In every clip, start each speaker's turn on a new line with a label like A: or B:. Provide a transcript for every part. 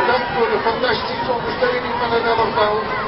A: Bedankt voor de fantastische ondersteuning van het elftal.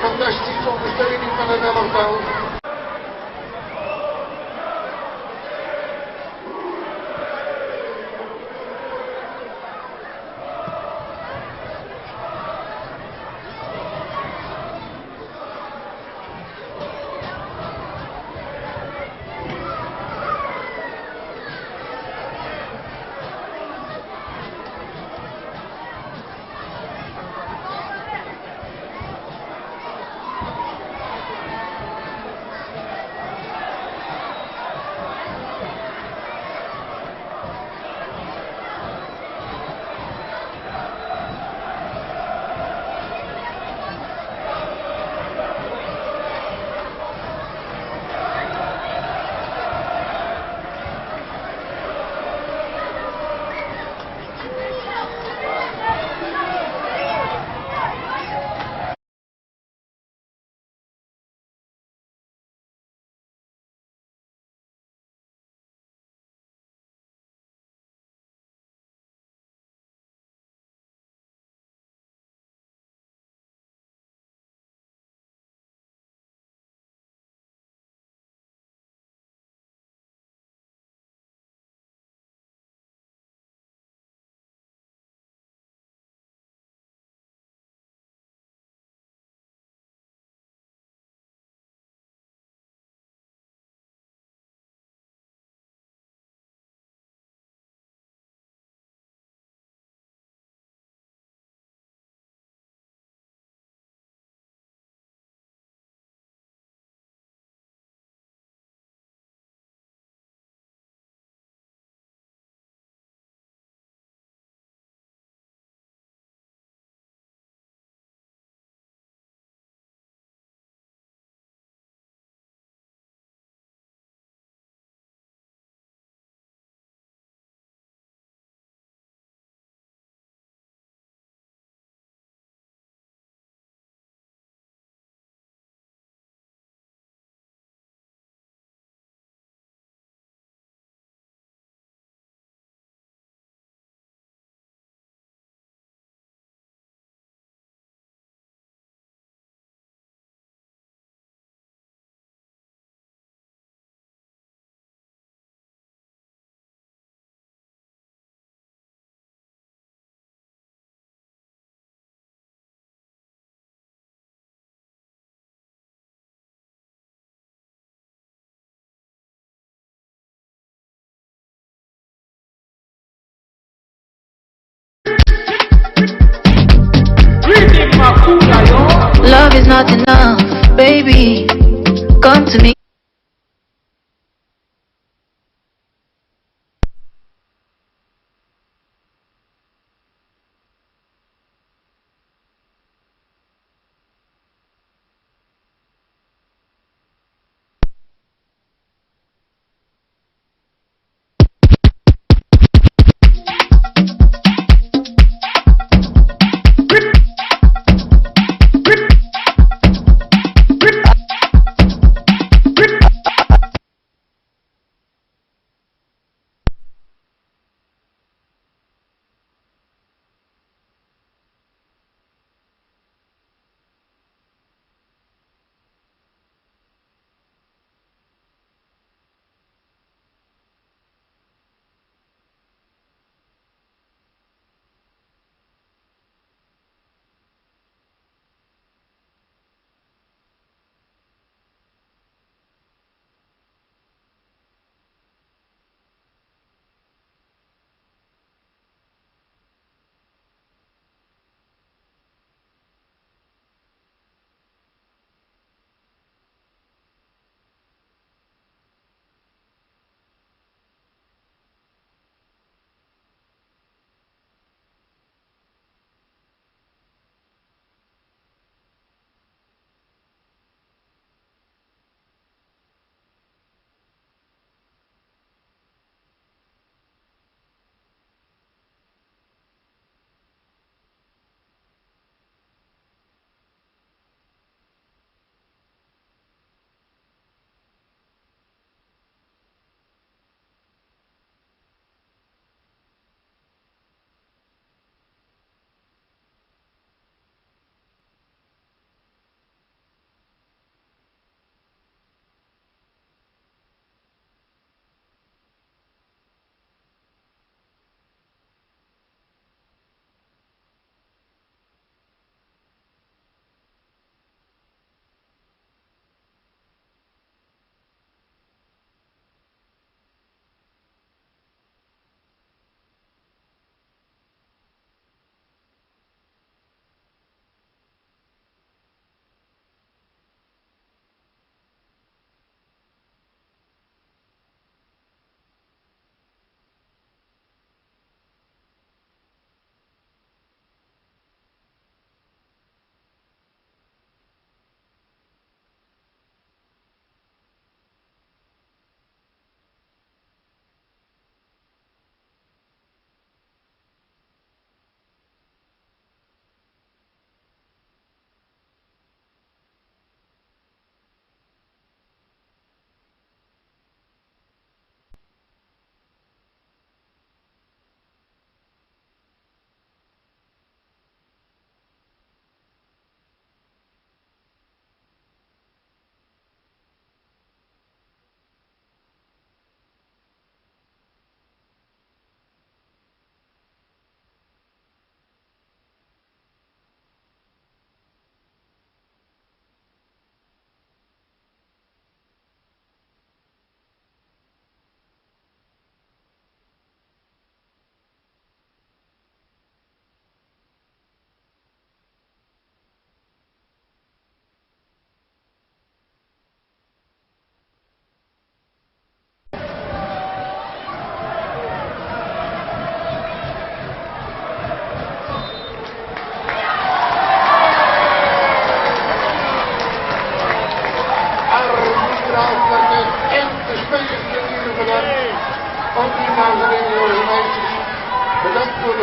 A: fantastische ondersteuning van het elftal.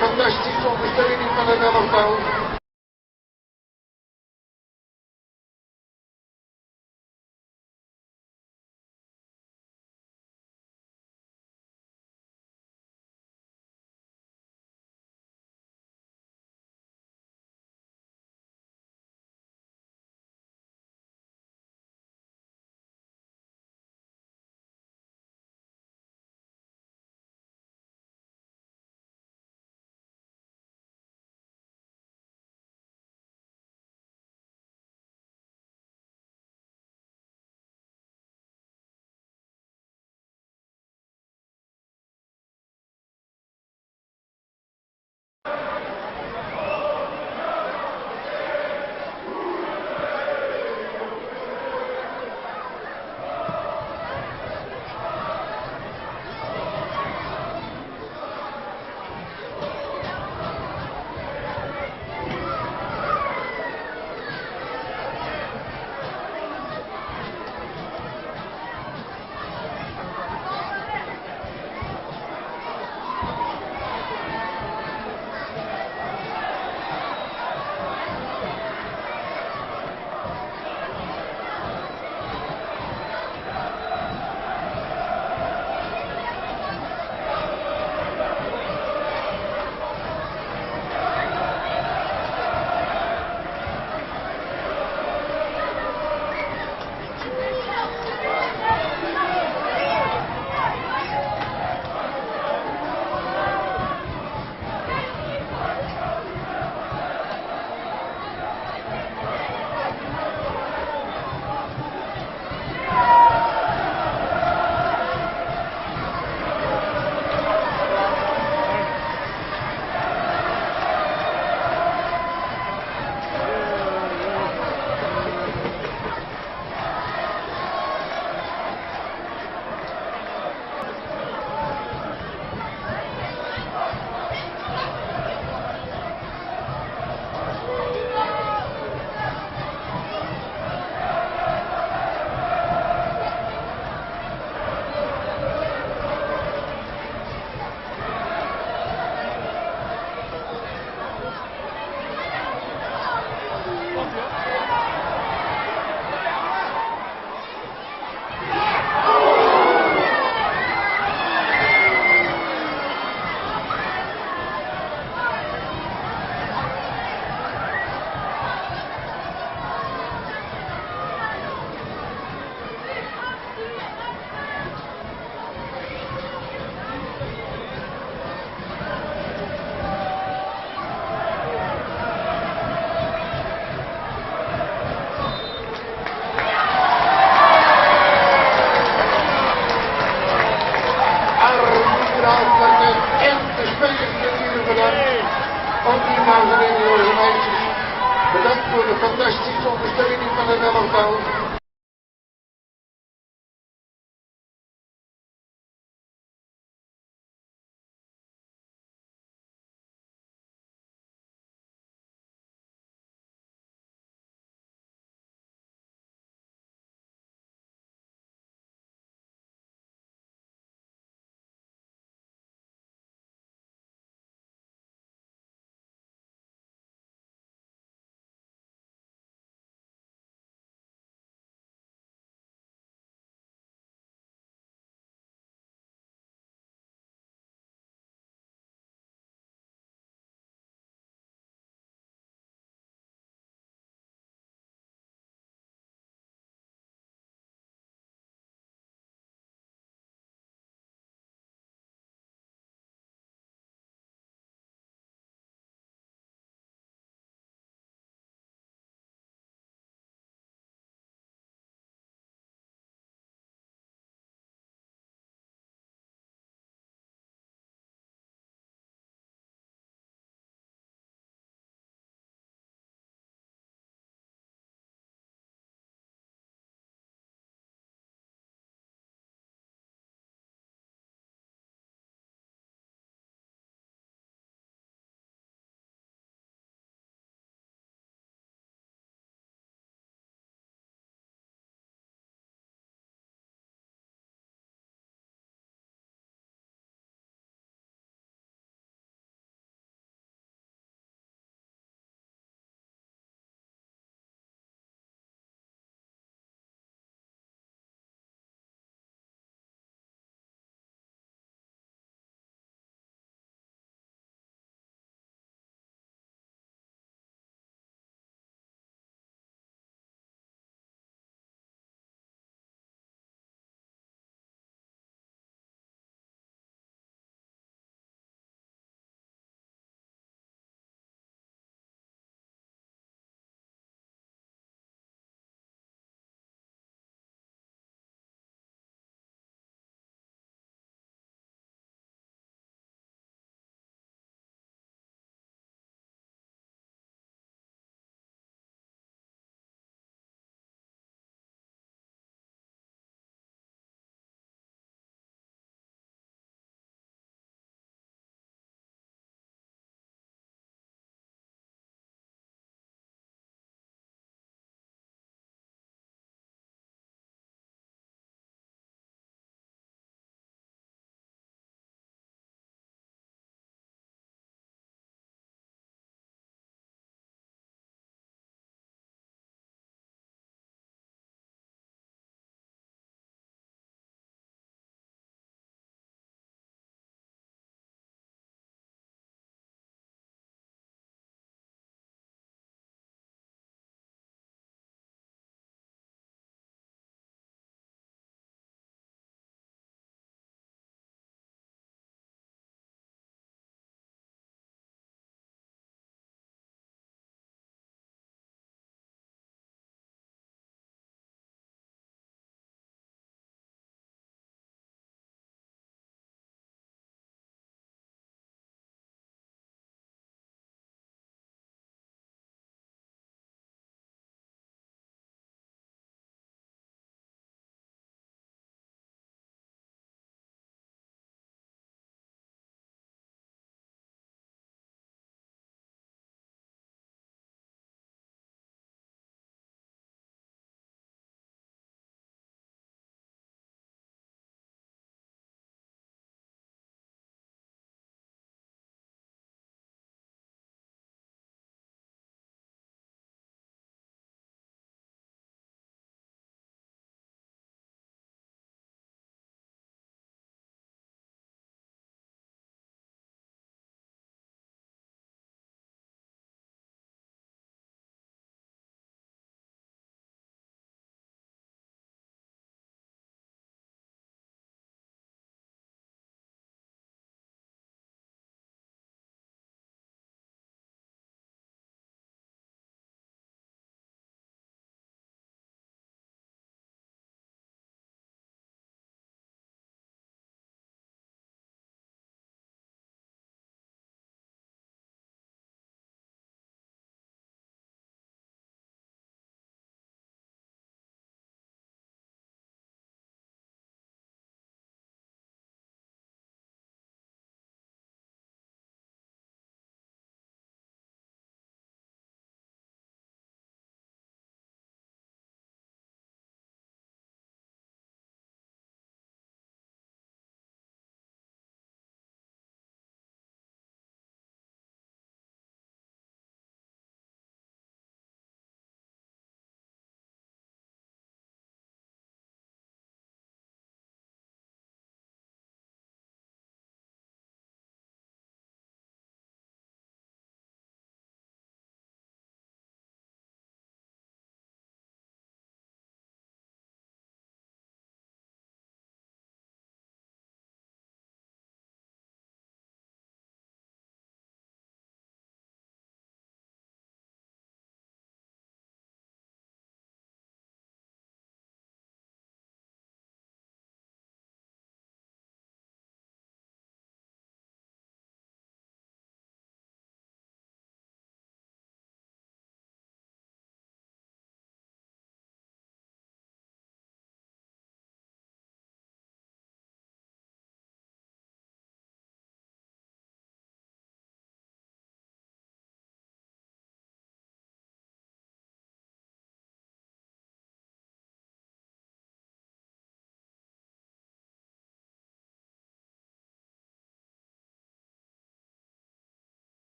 A: fantastische ondersteuning van het elftal. En de spelers natuurlijk bedankt. Ook die dames en heren, jongens en meisjes. Bedankt voor de fantastische ondersteuning van het elftal.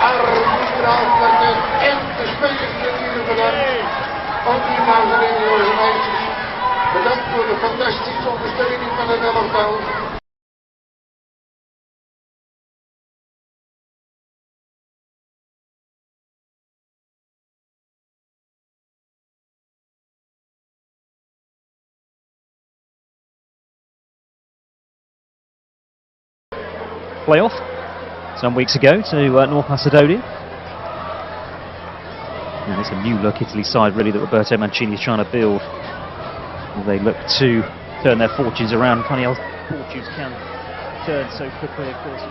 A: arbiteraal en de spelers natuurlijk bedankt. Ook die dames en heren, jongens en meisjes. Bedankt voor de fantastische ondersteuning van het elftal.
B: Playoff some weeks ago to North Macedonia. And it's a new look Italy side really that Roberto Mancini is trying to build. They look to turn their fortunes around. Funny how fortunes can turn so quickly, of course.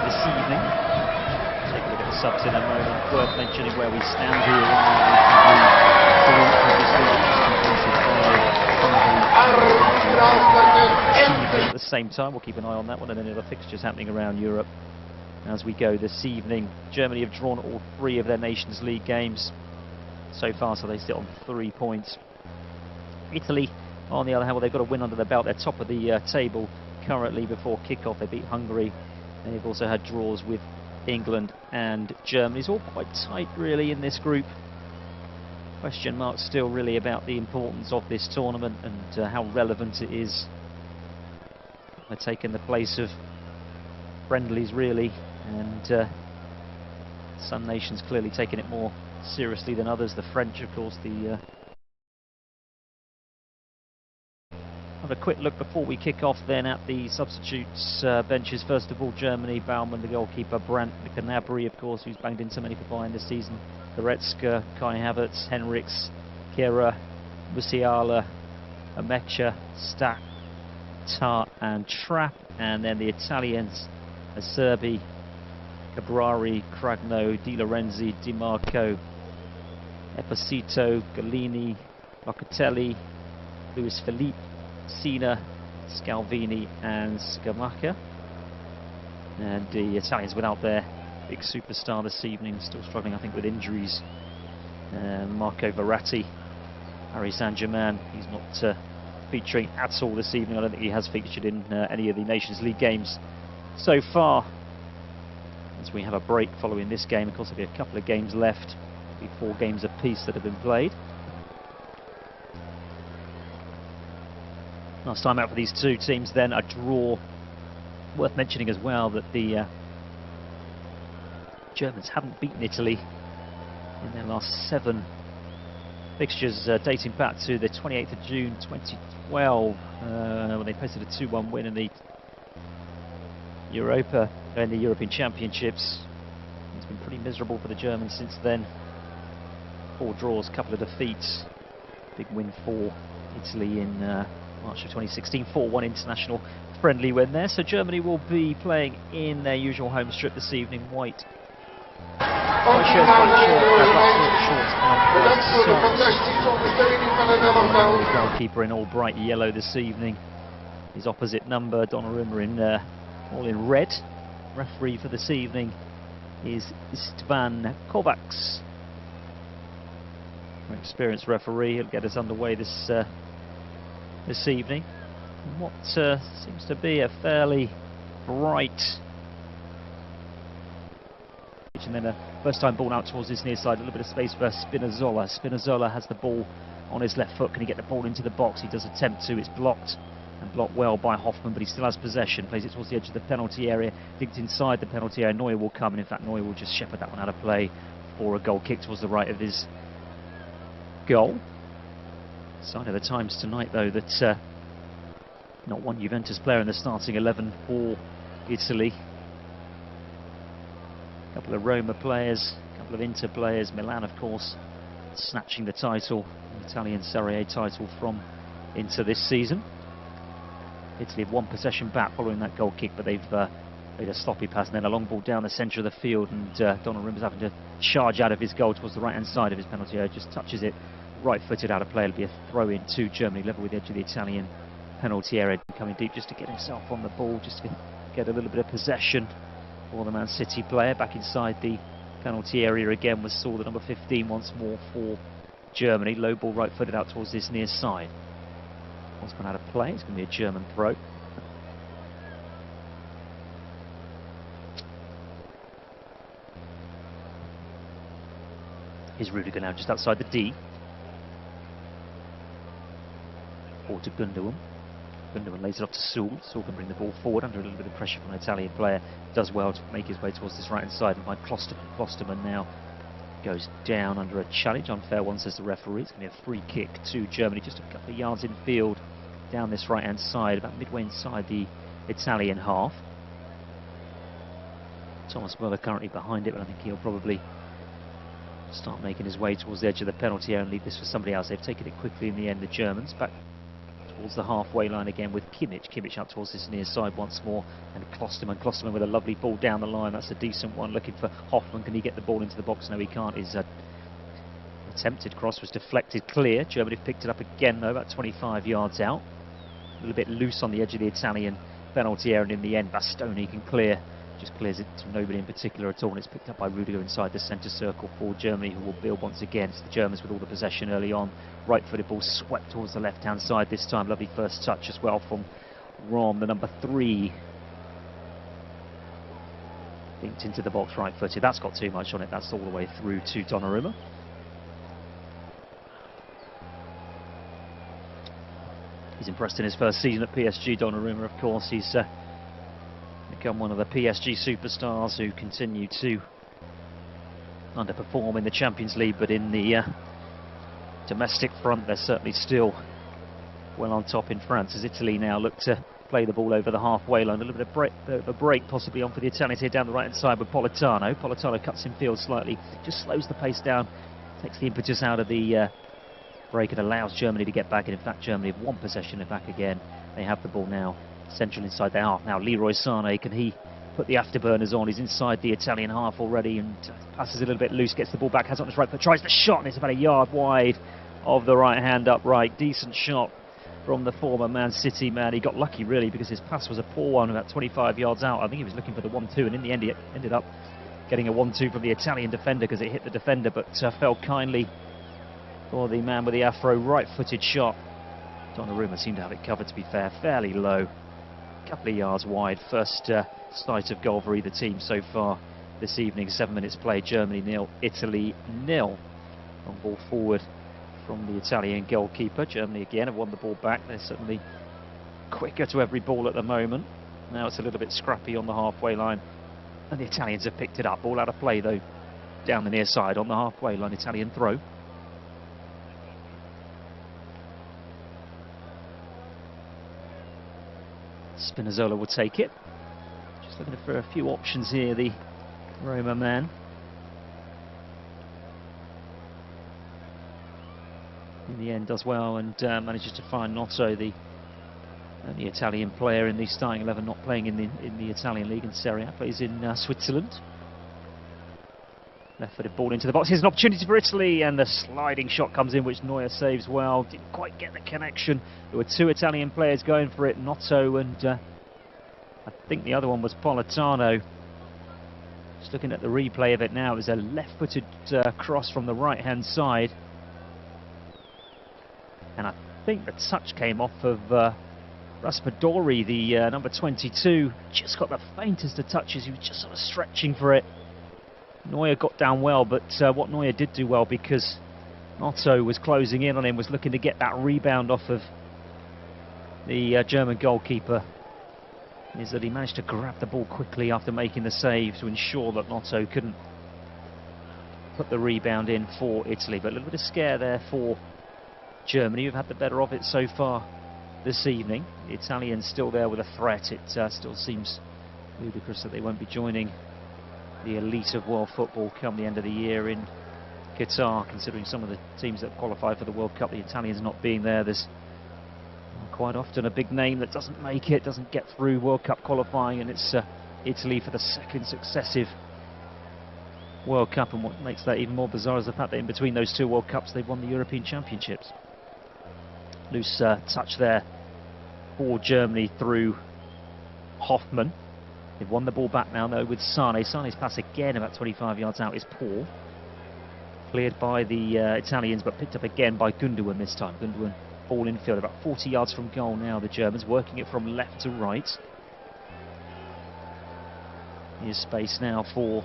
B: This evening. Take a look at the subs in a moment. Worth mentioning where we stand here at the same time. We'll keep an eye on that one and any other fixtures happening around Europe as we go this evening. Germany have drawn all 3 of their Nations League games so far, so they sit on 3 points. Italy, on the other hand, well, they've got a win under their belt. They're top of the table currently before kick-off. They beat Hungary. And they've also had draws with England and Germany. It's all quite tight really in this group. Question marks still really about the importance of this tournament and how relevant it is. They're taking the place of friendlies really, and some nations clearly taking it more seriously than others. The French, of course, Have a quick look before we kick off then at the substitutes benches. First of all, Germany, Baumann, the goalkeeper, Brandt, the Gnabry, of course, who's banged in so many for Bayern this season, Goretzka, Kai Havertz, Henrichs, Kehrer, Musiala, Amecha, Stack, Tar and Trapp, and then the Italians, Acerbi, Cabrari, Cragno, Di Lorenzi, Di Marco, Esposito, Galini, Locatelli, Luis Felipe, Sina, Scalvini and Scamacca. And the Italians without their big superstar this evening, still struggling I think with injuries. Marco Verratti, Paris Saint-Germain, he's not featuring at all this evening. I don't think he has featured in any of the Nations League games so far. As we have a break following this game, of course there'll be a couple of games left, there'll be 4 games apiece that have been played. Last time out for these 2 teams then, a draw. Worth mentioning as well that the Germans haven't beaten Italy in their last 7 fixtures, dating back to the 28th of June 2012 when they posted a 2-1 win in the Europa, in the European Championships. It's been pretty miserable for the Germans since then. 4 draws, couple of defeats. Big win for Italy in March of 2016, 4-1 international friendly win there. So Germany will be playing in their usual home strip this evening. White goalkeeper in all bright yellow this evening. His opposite number, Donnarumma, in all in red. Referee for this evening is Istvan Kovacs. An experienced referee. He'll get us underway this evening. from what seems to be a fairly bright. And then a first time ball out towards his near side, a little bit of space for Spinazzola. Spinazzola has the ball on his left foot. Can he get the ball into the box? He does attempt to. It's blocked, and blocked well by Hoffman, but he still has possession. Plays it towards the edge of the penalty area. Digged inside the penalty area. Neuer will come, and in fact Neuer will just shepherd that one out of play for a goal kick towards the right of his goal. Sign of the times tonight, though, that not one Juventus player in the starting 11 for Italy. A couple of Roma players, a couple of Inter players. Milan, of course, snatching the title, the Italian Serie A title from Inter this season. Italy have one possession back following that goal kick, but they've made a sloppy pass and then a long ball down the centre of the field, and Donnarumma's having to charge out of his goal towards the right-hand side of his penalty area. Just touches it right-footed out of play. It'll be a throw-in to Germany, level with the edge of the Italian penalty area. Coming deep just to get himself on the ball, just to get a little bit of possession for the Man City player. Back inside the penalty area again was Saul, the number 15, once more for Germany. Low ball right-footed out towards this near side. Once gone out of play, it's going to be a German throw. Here's Rudiger now just outside the D. Or to Gundogan. Gundogan lays it off to Saul. Saul can bring the ball forward under a little bit of pressure from an Italian player. Does well to make his way towards this right-hand side and find Klosterman. Klosterman now goes down under a challenge. Unfair one, says the referee. It's going to be a free kick to Germany, just a couple of yards in field down this right-hand side, about midway inside the Italian half. Thomas Muller currently behind it, but I think he'll probably start making his way towards the edge of the penalty area and leave this for somebody else. They've taken it quickly in the end, the Germans. Back towards the halfway line again with Kimmich. Kimmich up towards this near side once more, and Klosterman. Klosterman with a lovely ball down the line. That's a decent one. Looking for Hoffman. Can he get the ball into the box? No, he can't. His attempted cross was deflected clear. Germany have picked it up again, though, about 25 yards out. A little bit loose on the edge of the Italian penalty area, and in the end Bastoni can clear. Just clears it to nobody in particular at all, and it's picked up by Rudiger inside the centre circle for Germany, who will build once again. It's the Germans with all the possession early on. Right-footed ball swept towards the left-hand side this time. Lovely first touch as well from Rom, the number 3. Linked into the box right-footed. That's got too much on it. That's all the way through to Donnarumma. He's impressed in his first season at PSG, Donnarumma, of course. He's become one of the PSG superstars who continue to underperform in the Champions League, but in the domestic front they're certainly still well on top in France, as Italy now look to play the ball over the halfway line. A little bit of a break possibly on for the Italians here down the right hand side with Politano. Politano cuts in field slightly, just slows the pace down, takes the impetus out of the break and allows Germany to get back, and in fact Germany have one possession and back again. They have the ball now central inside their half. Now Leroy Sané, can he put the afterburners on? He's inside the Italian half already and passes a little bit loose, gets the ball back, has it on his right foot, tries the shot, and it's about a yard wide of the right hand upright. Decent shot from the former Man City man. He got lucky really, because his pass was a poor one about 25 yards out. I think he was looking for the 1-2, and in the end he ended up getting a 1-2 from the Italian defender, because it hit the defender but fell kindly for the man with the afro. Right-footed shot. Donnarumma seemed to have it covered, to be fair, fairly low, a couple of yards wide. First sight of goal for either team so far this evening. 7 minutes played. Germany 0, Italy 0. On ball forward from the Italian goalkeeper. Germany again have won the ball back. They're certainly quicker to every ball at the moment. Now it's a little bit scrappy on the halfway line, and the Italians have picked it up. Ball out of play though, down the near side on the halfway line. Italian throw. Spinazzola will take it. Just looking for a few options here, the Roma man. In the end does well and manages to find Notto, the only Italian player in the starting 11 not playing in the Italian league in Serie A, plays in Switzerland. Left-footed ball into the box. Here's an opportunity for Italy, and the sliding shot comes in, which Neuer saves well. Didn't quite get the connection. There were two Italian players going for it, Notto and I think the other one was Politano. Just looking at the replay of it now, it was a left-footed cross from the right-hand side. And I think the touch came off of Raspadori, the number 22, just got the faintest of touches. He was just sort of stretching for it. Neuer got down well, but what Neuer did do well, because Otto was closing in on him, was looking to get that rebound off of the German goalkeeper, is that he managed to grab the ball quickly after making the save to ensure that Otto couldn't put the rebound in for Italy. But a little bit of scare there for Germany, who've had the better of it so far this evening. The Italians still there with a threat. It still seems ludicrous that they won't be joining the elite of world football come the end of the year in Qatar, considering some of the teams that qualify for the World Cup, the Italians not being there. There's quite often a big name that doesn't make it, doesn't get through World Cup qualifying, and it's Italy for the second successive World Cup. And what makes that even more bizarre is the fact that in between those two World Cups they've won the European Championships. Loose touch there for Germany through Hoffman. They've won the ball back now though with Sane. Sane's pass again about 25 yards out is poor. Cleared by the Italians, but picked up again by Gundogan this time. Gundogan ball infield, about 40 yards from goal now, the Germans working it from left to right. Here's space now for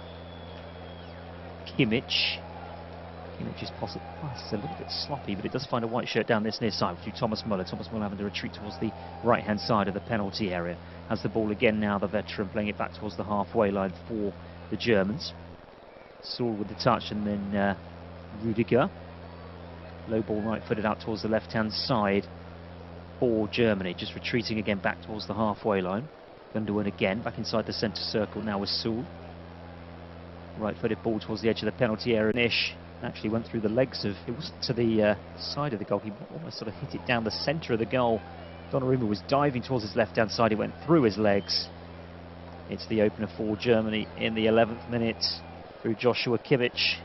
B: Kimmich. Kimmich is possibly a little bit sloppy, but it does find a white shirt down this near side to Thomas Muller. Thomas Muller having to retreat towards the right-hand side of the penalty area. Has the ball again now, the veteran, playing it back towards the halfway line for the Germans. Saul with the touch, and then Rudiger. Low ball right-footed out towards the left-hand side for Germany. Just retreating again back towards the halfway line. Gundogan again, back inside the centre circle now with Saul. Right-footed ball towards the edge of the penalty area. Nish actually went through the legs of, it wasn't to the side of the goal, he almost sort of hit it down the centre of the goal. Donnarumma was diving towards his left-hand side, he went through his legs. It's the opener for Germany in the 11th minute through Joshua Kimmich.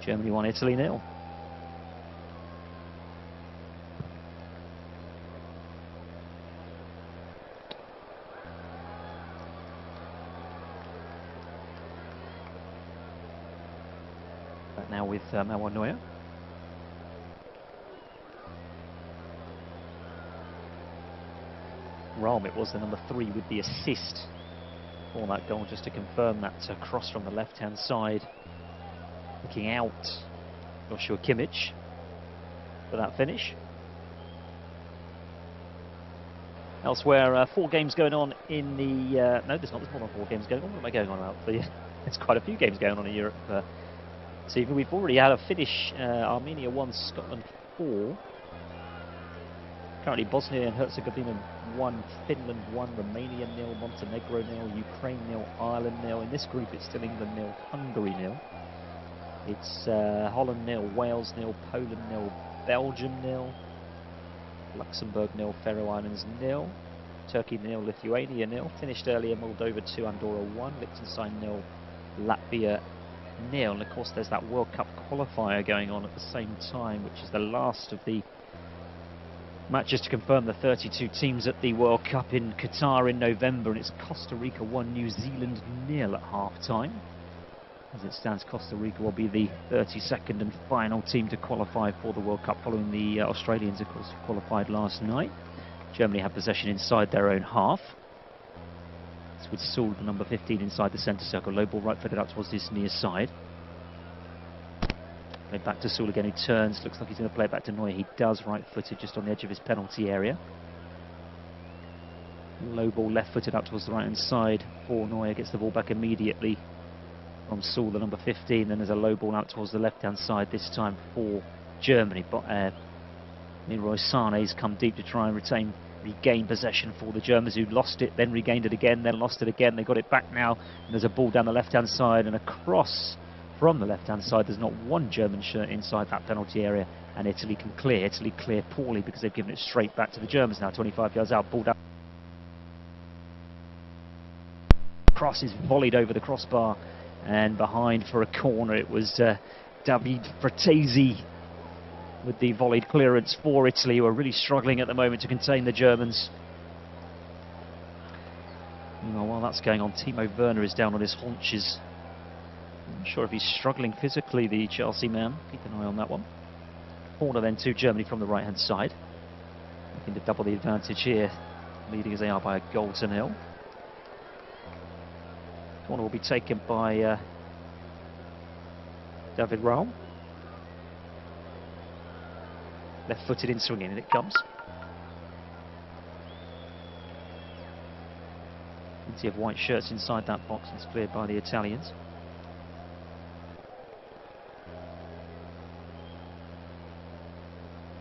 B: Germany 1, Italy 0. Back now with Manuel Neuer. Rahm, it was the number 3 with the assist for that goal, just to confirm that cross from the left-hand side. Looking out, Joshua Kimmich for that finish. Elsewhere, 4 games going on in the... no, there's not. There's more than 4 games going on. What am I going on about? There's quite a few games going on in Europe. So we've already had a finish. Armenia 1, Scotland 4. Currently Bosnia and Herzegovina 1, Finland 1, Romania 0, Montenegro 0, Ukraine 0, Ireland 0. In this group it's still England 0, Hungary 0. It's Holland 0, Wales 0, Poland 0, Belgium 0, Luxembourg 0, Faroe Islands 0, Turkey 0, Lithuania 0. Finished earlier, Moldova 2, Andorra 1, Liechtenstein 0, Latvia 0. And of course there's that World Cup qualifier going on at the same time, which is the last of the matches to confirm the 32 teams at the World Cup in Qatar in November, and it's Costa Rica 1, New Zealand 0 at half-time. As it stands, Costa Rica will be the 32nd and final team to qualify for the World Cup, following the Australians, of course, who qualified last night. Germany have possession inside their own half. It's with Saul, the number 15, inside the centre circle. Low ball right-footed out towards this near side. Played back to Saul again, who turns. Looks like he's going to play it back to Neuer. He does, right-footed, just on the edge of his penalty area. Low ball left-footed out towards the right-hand side for Neuer. Gets the ball back immediately from Saul, the number 15. Then there's a low ball out towards the left-hand side, this time for Germany. But Leroy Sané's come deep to try and regain possession for the Germans, who lost it, then regained it again, then lost it again. They got it back now, and there's a ball down the left-hand side and a cross from the left-hand side. There's not one German shirt inside that penalty area, and Italy can clear. Italy clear poorly because they've given it straight back to the Germans now. 25 yards out, ball down. Cross is volleyed over the crossbar and behind for a corner. It was David Fratesi with the volleyed clearance for Italy, who are really struggling at the moment to contain the Germans. While that's going on, Timo Werner is down on his haunches. I'm not sure if he's struggling physically, the Chelsea man. Keep an eye on that one. Corner then to Germany from the right-hand side. looking to double the advantage here, leading as they are by a goal to nil. Corner will be taken by David Raum. Left-footed in swinging, and it comes. Plenty of white shirts inside that box, and it's cleared by the Italians.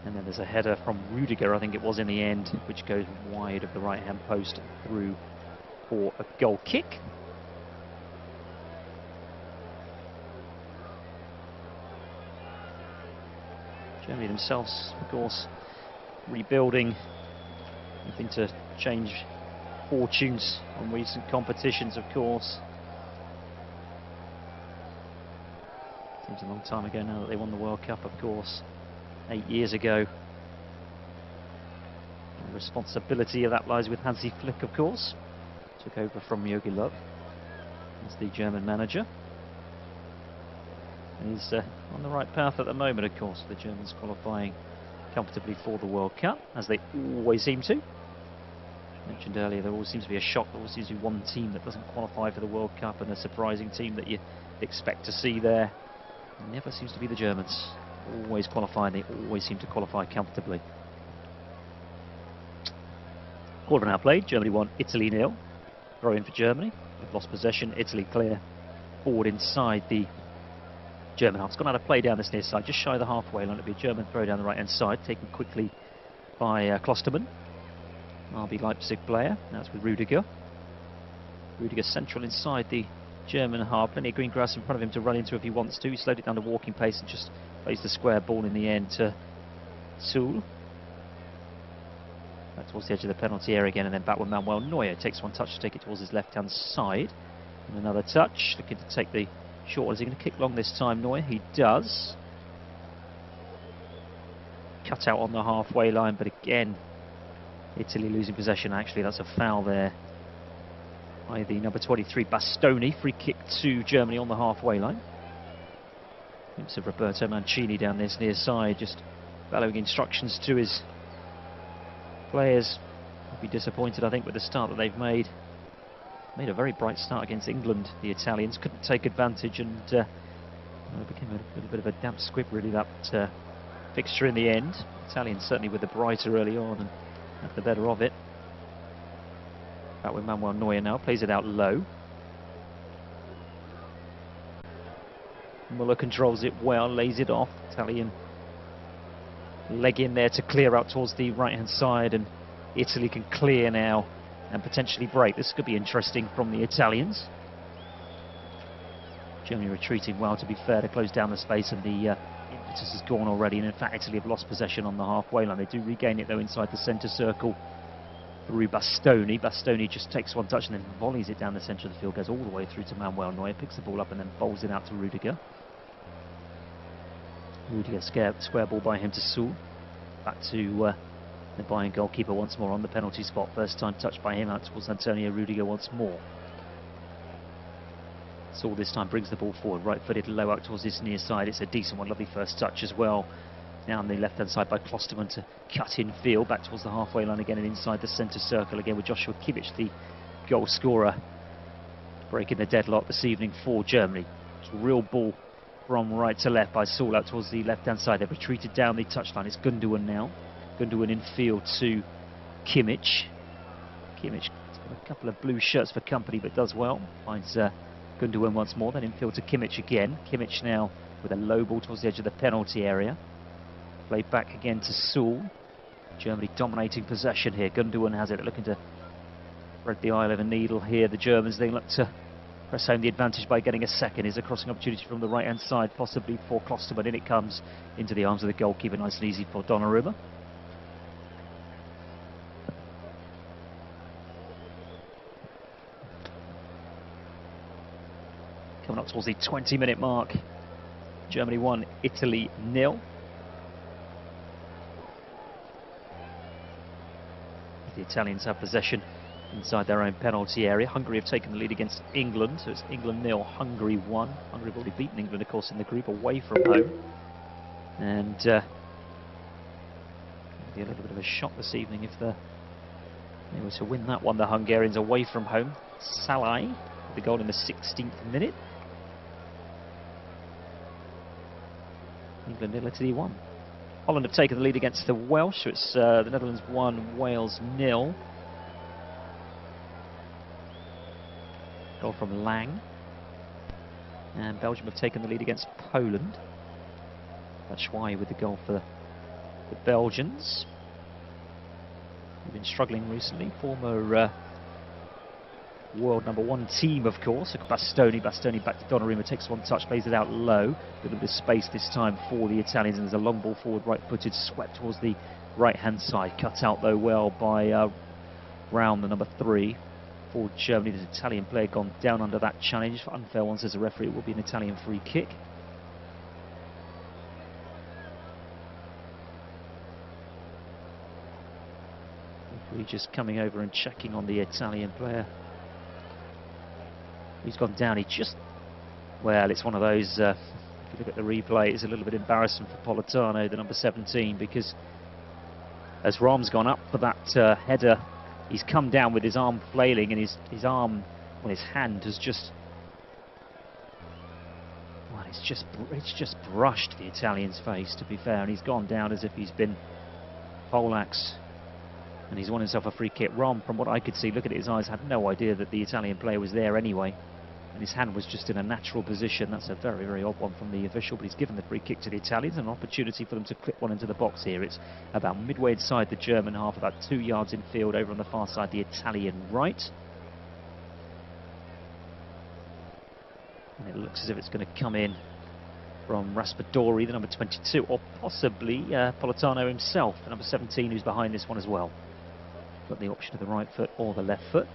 B: And then there's a header from Rudiger, I think it was in the end, which goes wide of the right-hand post through for a goal kick. Germany themselves, of course, rebuilding, looking to change fortunes on recent competitions, of course. Seems a long time ago now that they won the World Cup, of course, 8 years ago. The responsibility of that lies with Hansi Flick, of course. Took over from Jogi Löw as the German manager. And he's on the right path at the moment, of course. The Germans qualifying comfortably for the World Cup, as they always seem to. As mentioned earlier, there always seems to be a shock. There always seems to be one team that doesn't qualify for the World Cup, and a surprising team that you expect to see there. Never seems to be the Germans. Always qualify, and they always seem to qualify comfortably. Quarter now played. Germany 1, Italy 0. Throw in for Germany. They've lost possession. Italy clear. Forward inside the German half. It's gone out of play down this near side, just shy of the halfway line. It'll be a German throw down the right hand side, taken quickly by Klostermann, RB Leipzig player. Now it's with Rudiger. Rudiger central inside the German half. Plenty of green grass in front of him to run into if he wants to. He slowed it down to walking pace and just plays the square ball in the end to Süle. Back towards the edge of the penalty area again, and then back with Manuel Neuer. Takes one touch to take it towards his left hand side. And another touch, looking to take the short. Is he going to kick long this time, Neuer? He does. Cut out on the halfway line, but again, Italy losing possession. Actually, that's a foul there by the number 23, Bastoni. Free kick to Germany on the halfway line. Glimpse of Roberto Mancini down this near side, just bellowing instructions to his players. Will be disappointed, I think, with the start that they've made. Made a very bright start against England. The Italians couldn't take advantage, and it became a little bit of a damp squib, really, that fixture in the end. Italians certainly with the brighter early on and had the better of it. Back with Manuel Neuer now, plays it out low. Muller controls it well, lays it off. Italian leg in there to clear out towards the right hand side, and Italy can clear now and potentially break. This could be interesting from the Italians. Germany retreating well, to be fair, to close down the space, and the impetus has gone already, and in fact Italy have lost possession on the halfway line. They do regain it though inside the centre circle through Bastoni. Bastoni just takes one touch and then volleys it down the centre of the field, goes all the way through to Manuel Neuer, picks the ball up and then bowls it out to Rudiger. Rudiger square ball by him to Süle. Back to the Bayern goalkeeper once more on the penalty spot. First time touched by him, out towards Antonio Rudiger once more. Süle this time brings the ball forward, right-footed low out towards his near side. It's a decent one, lovely first touch as well. Now on the left-hand side by Klostermann to cut in field, back towards the halfway line again and inside the centre circle again with Joshua Kimmich, the goal scorer, breaking the deadlock this evening for Germany. It's a real ball from right to left by Süle out towards the left-hand side. They've retreated down the touchline. It's Gundogan now. Gundogan in field to Kimmich. Kimmich got a couple of blue shirts for company, but does well. Finds Gundogan once more, then in field to Kimmich again. Kimmich now with a low ball towards the edge of the penalty area. Played back again to Süle. Germany dominating possession here. Gundogan has it, looking to thread the eye of a needle here. The Germans, they look to press home the advantage by getting a second. Is a crossing opportunity from the right hand side, possibly for Klostermann. In it comes into the arms of the goalkeeper, nice and easy for Donnarumma. Coming up towards the 20-minute mark. Germany 1, Italy 0. The Italians have possession inside their own penalty area. Hungary have taken the lead against England, so it's England 0, Hungary 1. Hungary have already beaten England, of course, in the group away from home. And Be a little bit of a shock this evening if they were to win that one. The Hungarians away from home. Salai with the goal in the 16th minute. England 0-1. Holland have taken the lead against the Welsh. So it's the Netherlands 1, Wales 0. Goal from Lang. And Belgium have taken the lead against Poland. Batshuayi with the goal for the Belgians. They've been struggling recently. Former world #1 team, of course. Bastoni back to Donnarumma, takes one touch, plays it out low. A little bit of space this time for the Italians, and there's a long ball forward, right-footed, swept towards the right-hand side. Cut out, though, well by Raum, the #3 for Germany. The Italian player gone down under that challenge. For unfair one, says a referee, it will be an Italian free kick. Referee just coming over and checking on the Italian player. He's gone down. He just, well, it's one of those, if you look at the replay, it's a little bit embarrassing for Politano, the #17, because as Raum's gone up for that header, he's come down with his arm flailing, and his arm, well, his hand has just, well, it's just brushed the Italian's face, to be fair, and he's gone down as if he's been poleaxed. And he's won himself a free kick. Raum, from what I could see, look at his eyes, had no idea that the Italian player was there anyway. And his hand was just in a natural position. That's a very, very odd one from the official, but he's given the free kick to the Italians, an opportunity for them to clip one into the box here. It's about midway inside the German half, about 2 yards in field, over on the far side, the Italian right. And it looks as if it's going to come in from Raspadori, the #22, or possibly Politano himself, the #17, who's behind this one as well. Got the option of the right foot or the left foot.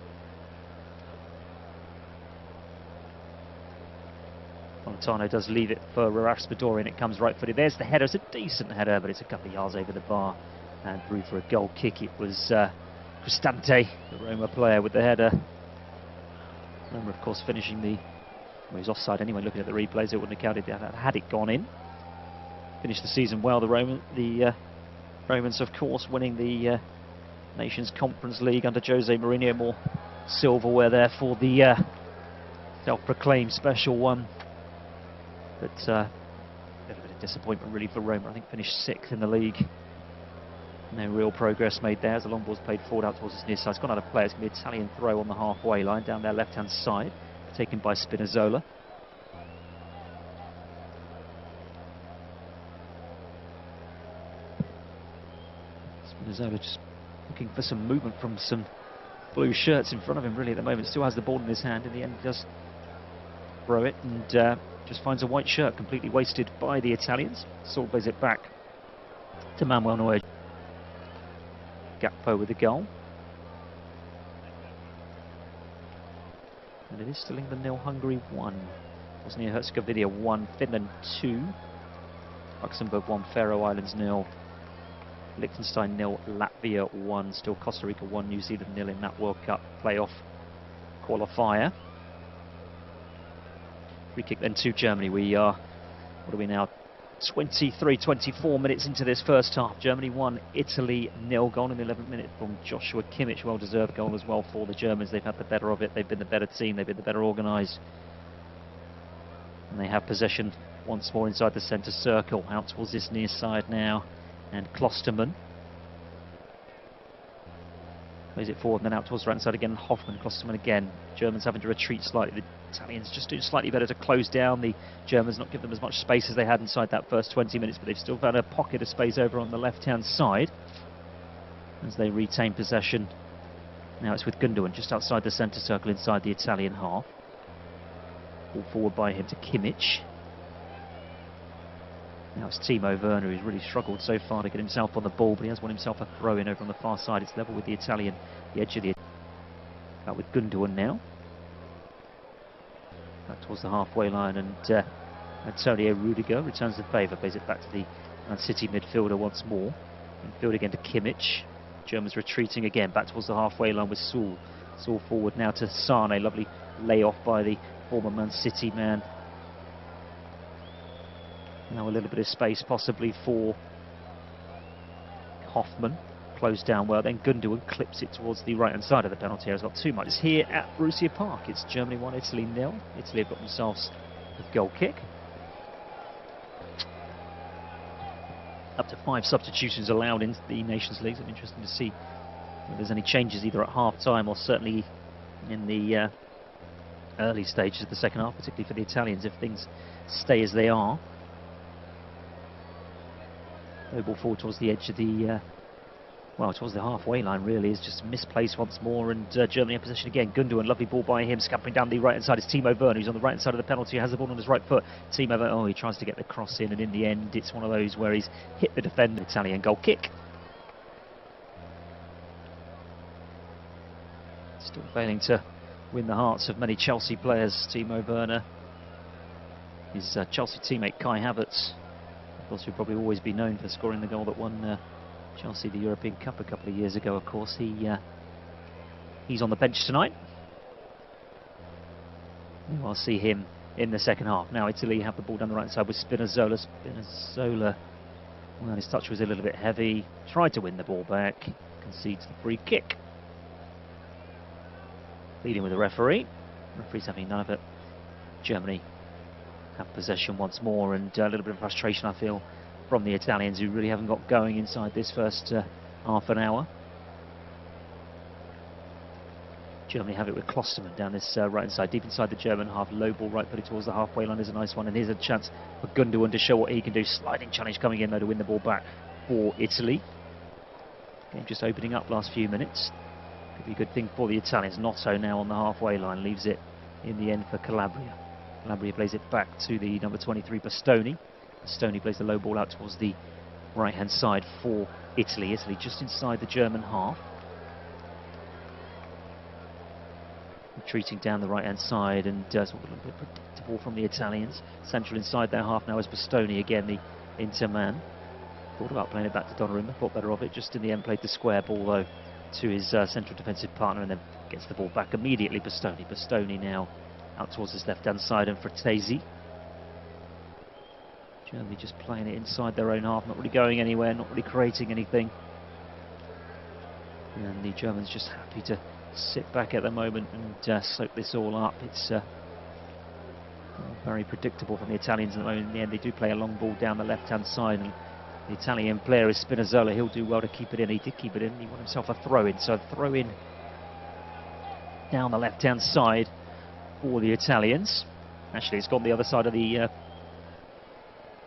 B: Politano does leave it for Raspadori, and it comes right-footed. There's the header. It's a decent header, but it's a couple of yards over the bar and through for a goal kick. It was Cristante, the Roma player, with the header. Roma, of course, finishing the... Well, he's offside anyway, looking at the replays. It wouldn't have counted had it gone in. Finished the season well, the Romans, of course, winning the Nations Conference League under Jose Mourinho. More silverware there for the self-proclaimed special one. But a little bit of disappointment really for Roma. I think finished 6th in the league. No real progress made there as the long ball's played forward out towards his near side. It's gone out of play. It's going to be an Italian throw on the halfway line down their left-hand side, taken by Spinazzola. Spinazzola just looking for some movement from some blue shirts in front of him really at the moment. Still has the ball in his hand. In the end, he does throw it and just finds a white shirt completely wasted by the Italians. Saul plays it back to Manuel Neuer. Gakpo with the goal. And it is still England 0, Hungary 1. Bosnia-Herzegovina 1, Finland 2. Luxembourg 1, Faroe Islands 0. Liechtenstein 0, Latvia 1. Still Costa Rica 1, New Zealand 0 in that World Cup playoff qualifier. Free kick then to Germany. We are, what are we now, 24 minutes into this first half. Germany 1, Italy 0. Goal in the 11th minute from Joshua Kimmich. Well-deserved goal as well for the Germans. They've had the better of it. They've been the better team. They've been the better organised. And they have possession once more inside the centre circle. Out towards this near side now. And Klostermann plays it forward and then out towards the right side again. Hoffmann, Klostermann again. Germans having to retreat slightly. The Italians just doing slightly better to close down. The Germans not give them as much space as they had inside that first 20 minutes, but they've still found a pocket of space over on the left-hand side as they retain possession. Now it's with Gundogan just outside the centre circle inside the Italian half. Ball forward by him to Kimmich. Now it's Timo Werner, who's really struggled so far to get himself on the ball, but he has won himself a throw-in over on the far side. It's level with the Italian, the edge of the... Out with Gundogan now. Back towards the halfway line, and Antonio Rudiger returns the favour, plays it back to the Man City midfielder once more. Midfield again to Kimmich. Germans retreating again, back towards the halfway line with Saul. Saul forward now to Sane, lovely layoff by the former Man City man. Now a little bit of space possibly for Hoffmann closed down well, then Gundogan clips it towards the right hand side of the penalty area. It's got too much. It's here at Borussia Park. It's Germany 1, Italy 0. Italy have got themselves a goal kick. Up to 5 substitutions allowed into the Nations League. So it's interesting to see if there's any changes either at half time or certainly in the early stages of the second half, particularly for the Italians, if things stay as they are. No ball forward towards the edge of the well, towards the halfway line really, is just misplaced once more, and Germany in possession again. Gundogan, lovely ball by him, scampering down the right hand side is Timo Werner, who's on the right hand side of the penalty, has the ball on his right foot. Timo Werner, oh, he tries to get the cross in, and in the end it's one of those where he's hit the defender. Italian goal kick. Still failing to win the hearts of many Chelsea players, Timo Werner. His Chelsea teammate Kai Havertz, of course, will probably always be known for scoring the goal that won Chelsea the European Cup a couple of years ago. Of course, he's on the bench tonight. I'll see him in the second half. Now Italy have the ball down the right side with Spinazzola. Spinazzola, well, his touch was a little bit heavy. Tried to win the ball back, concedes the free kick. Leading with the referee. Referee's having none of it. Germany have possession once more, and a little bit of frustration, I feel, from the Italians, who really haven't got going inside this first half an hour. Germany have it with Klostermann down this right hand side, deep inside the German half. Low ball right footed towards the halfway line is a nice one, and here's a chance for Gundogan to show what he can do. Sliding challenge coming in though to win the ball back for Italy. Game just opening up last few minutes. Could be a good thing for the Italians. Notto now on the halfway line, leaves it in the end for Calabria. Calabria plays it back to the number 23 Bastoni. Bastoni plays the low ball out towards the right hand side for Italy. Italy just inside the German half. Retreating down the right hand side, and sort of a little bit predictable from the Italians. Central inside their half now is Bastoni again, the Inter man. Thought about playing it back to Donnarumma, thought better of it. Just in the end played the square ball though to his central defensive partner, and then gets the ball back immediately. Bastoni now out towards his left hand side, and Fratesi. Germany just playing it inside their own half, not really going anywhere, not really creating anything. And the Germans just happy to sit back at the moment and soak this all up. It's very predictable from the Italians at the moment. In the end, they do play a long ball down the left hand side, and the Italian player is Spinazzola. He'll do well to keep it in. He did keep it in. He won himself a throw in, so a throw in down the left hand side for the Italians. Actually, it's gone the other side of the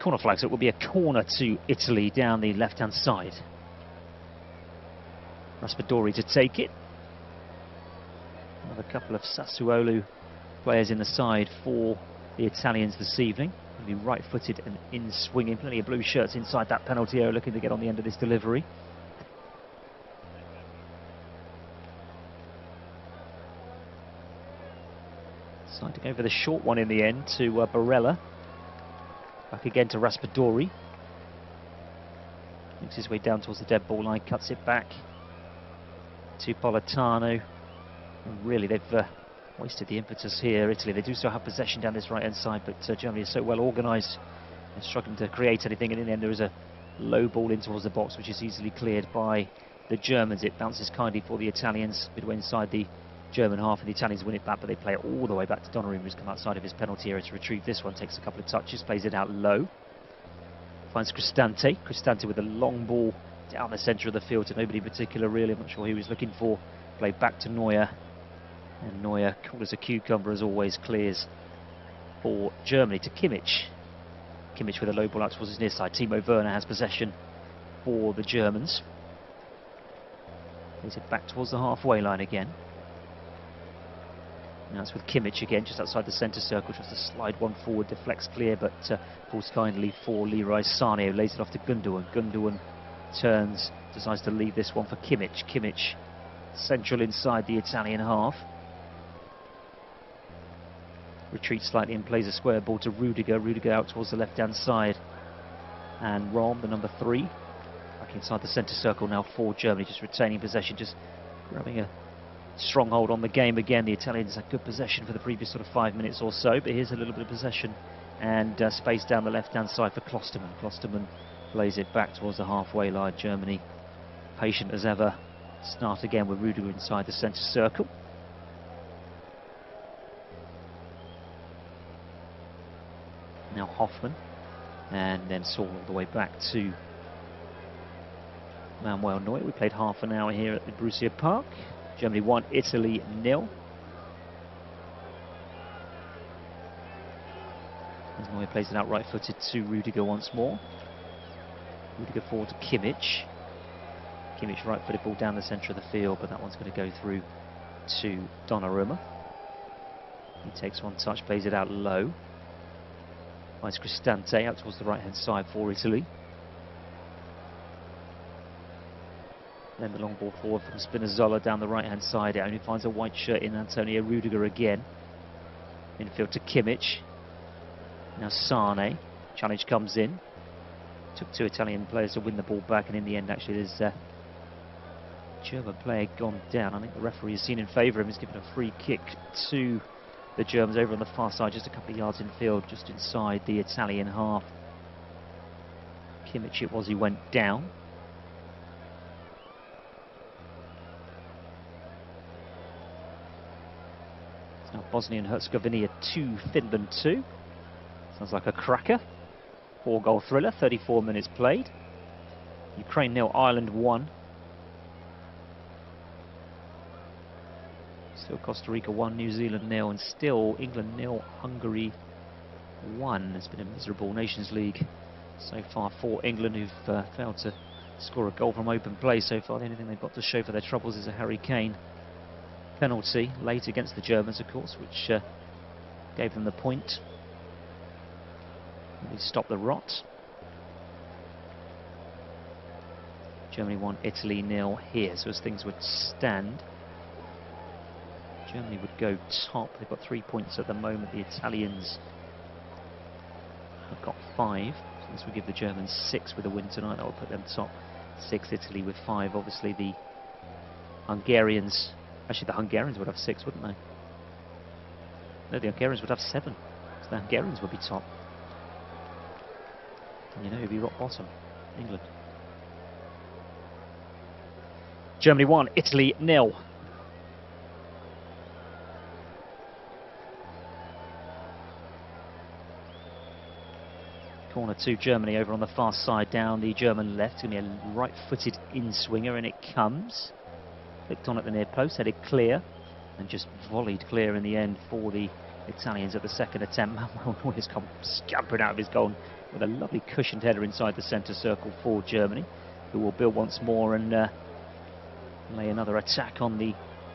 B: corner flag, so it will be a corner to Italy down the left hand side. Raspadori to take it. Another couple of Sassuolo players in the side for the Italians this evening. He'll be right footed and in swinging. Plenty of blue shirts inside that penalty area looking to get on the end of this delivery. Deciding over the short one in the end to Barella. Back again to Raspadori. Makes his way down towards the dead ball line, cuts it back to Politano. And really, they've wasted the impetus here. Italy, they do still have possession down this right hand side, but Germany is so well organised and struggling to create anything. And in the end, there is a low ball in towards the box, which is easily cleared by the Germans. It bounces kindly for the Italians midway inside the German half, and the Italians win it back, but they play it all the way back to Donnarumma, who's come outside of his penalty area to retrieve this one. Takes a couple of touches, plays it out low, finds Cristante. Cristante with a long ball down the centre of the field to nobody in particular really. I'm not sure who he was looking for. Played back to Neuer, and Neuer, cool as a cucumber as always, clears for Germany to Kimmich. Kimmich with a low ball out towards his near side. Timo Werner has possession for the Germans. Plays it back towards the halfway line again. Now it's with Kimmich again, just outside the centre circle, just to slide one forward, deflects clear, but falls kindly for Leroy Sané, who lays it off to Gundogan. Gundogan turns, decides to leave this one for Kimmich. Kimmich central inside the Italian half. Retreats slightly and plays a square ball to Rudiger. Rudiger out towards the left-hand side. And Rom, the number 3, back inside the centre circle now for Germany, just retaining possession, just grabbing a stronghold on the game again. The Italians had good possession for the previous sort of 5 minutes or so, but here's a little bit of possession and space down the left-hand side for Klostermann. Klostermann plays it back towards the halfway line. Germany patient as ever. Start again with Rudiger inside the centre circle. Now Hoffman, and then Saul all the way back to Manuel Neuer. We played half an hour here at the Borussia Park. Germany 1, Italy 0. As Neuer plays it out right-footed to Rudiger once more. Rudiger forward to Kimmich. Kimmich right-footed ball down the centre of the field, but that one's going to go through to Donnarumma. He takes one touch, plays it out low. Finds Cristante out towards the right-hand side for Italy. Then the long ball forward from Spinazzola down the right-hand side. It only finds a white shirt in Antonio Rudiger again. Infield to Kimmich. Now Sane. Challenge comes in. Took 2 Italian players to win the ball back, and in the end actually there's a German player gone down. I think the referee has seen in favour of him. He's given a free kick to the Germans over on the far side, just a couple of yards infield, just inside the Italian half. Kimmich it was, he went down. It's now Bosnia and Herzegovina 2, Finland 2. Sounds like a cracker. 4-goal thriller, 34 minutes played. Ukraine 0, Ireland 1. Still Costa Rica 1, New Zealand 0, and still England 0, Hungary 1. It's been a miserable Nations League so far for England, who've failed to score a goal from open play so far. The only thing they've got to show for their troubles is a Harry Kane penalty, late against the Germans, of course, which gave them the point. They stopped the rot. Germany 1, Italy 0 here. So as things would stand, Germany would go top. They've got 3 points at the moment. The Italians have got 5. So this would give the Germans 6 with a win tonight. That would put them top. 6, Italy with 5. Obviously the Hungarians, actually the Hungarians would have 6, wouldn't they? No, the Hungarians would have 7. So the Hungarians would be top. And you know who'd be rock bottom? England. Germany 1, Italy 0. Corner to Germany over on the far side, down the German left. Going to be a right-footed in-swinger, and it comes. Flicked on at the near post, headed clear, and just volleyed clear in the end for the Italians at the second attempt. Manuel Neuer's come scampering out of his goal with a lovely cushioned header inside the centre circle for Germany, who will build once more and lay another attack on the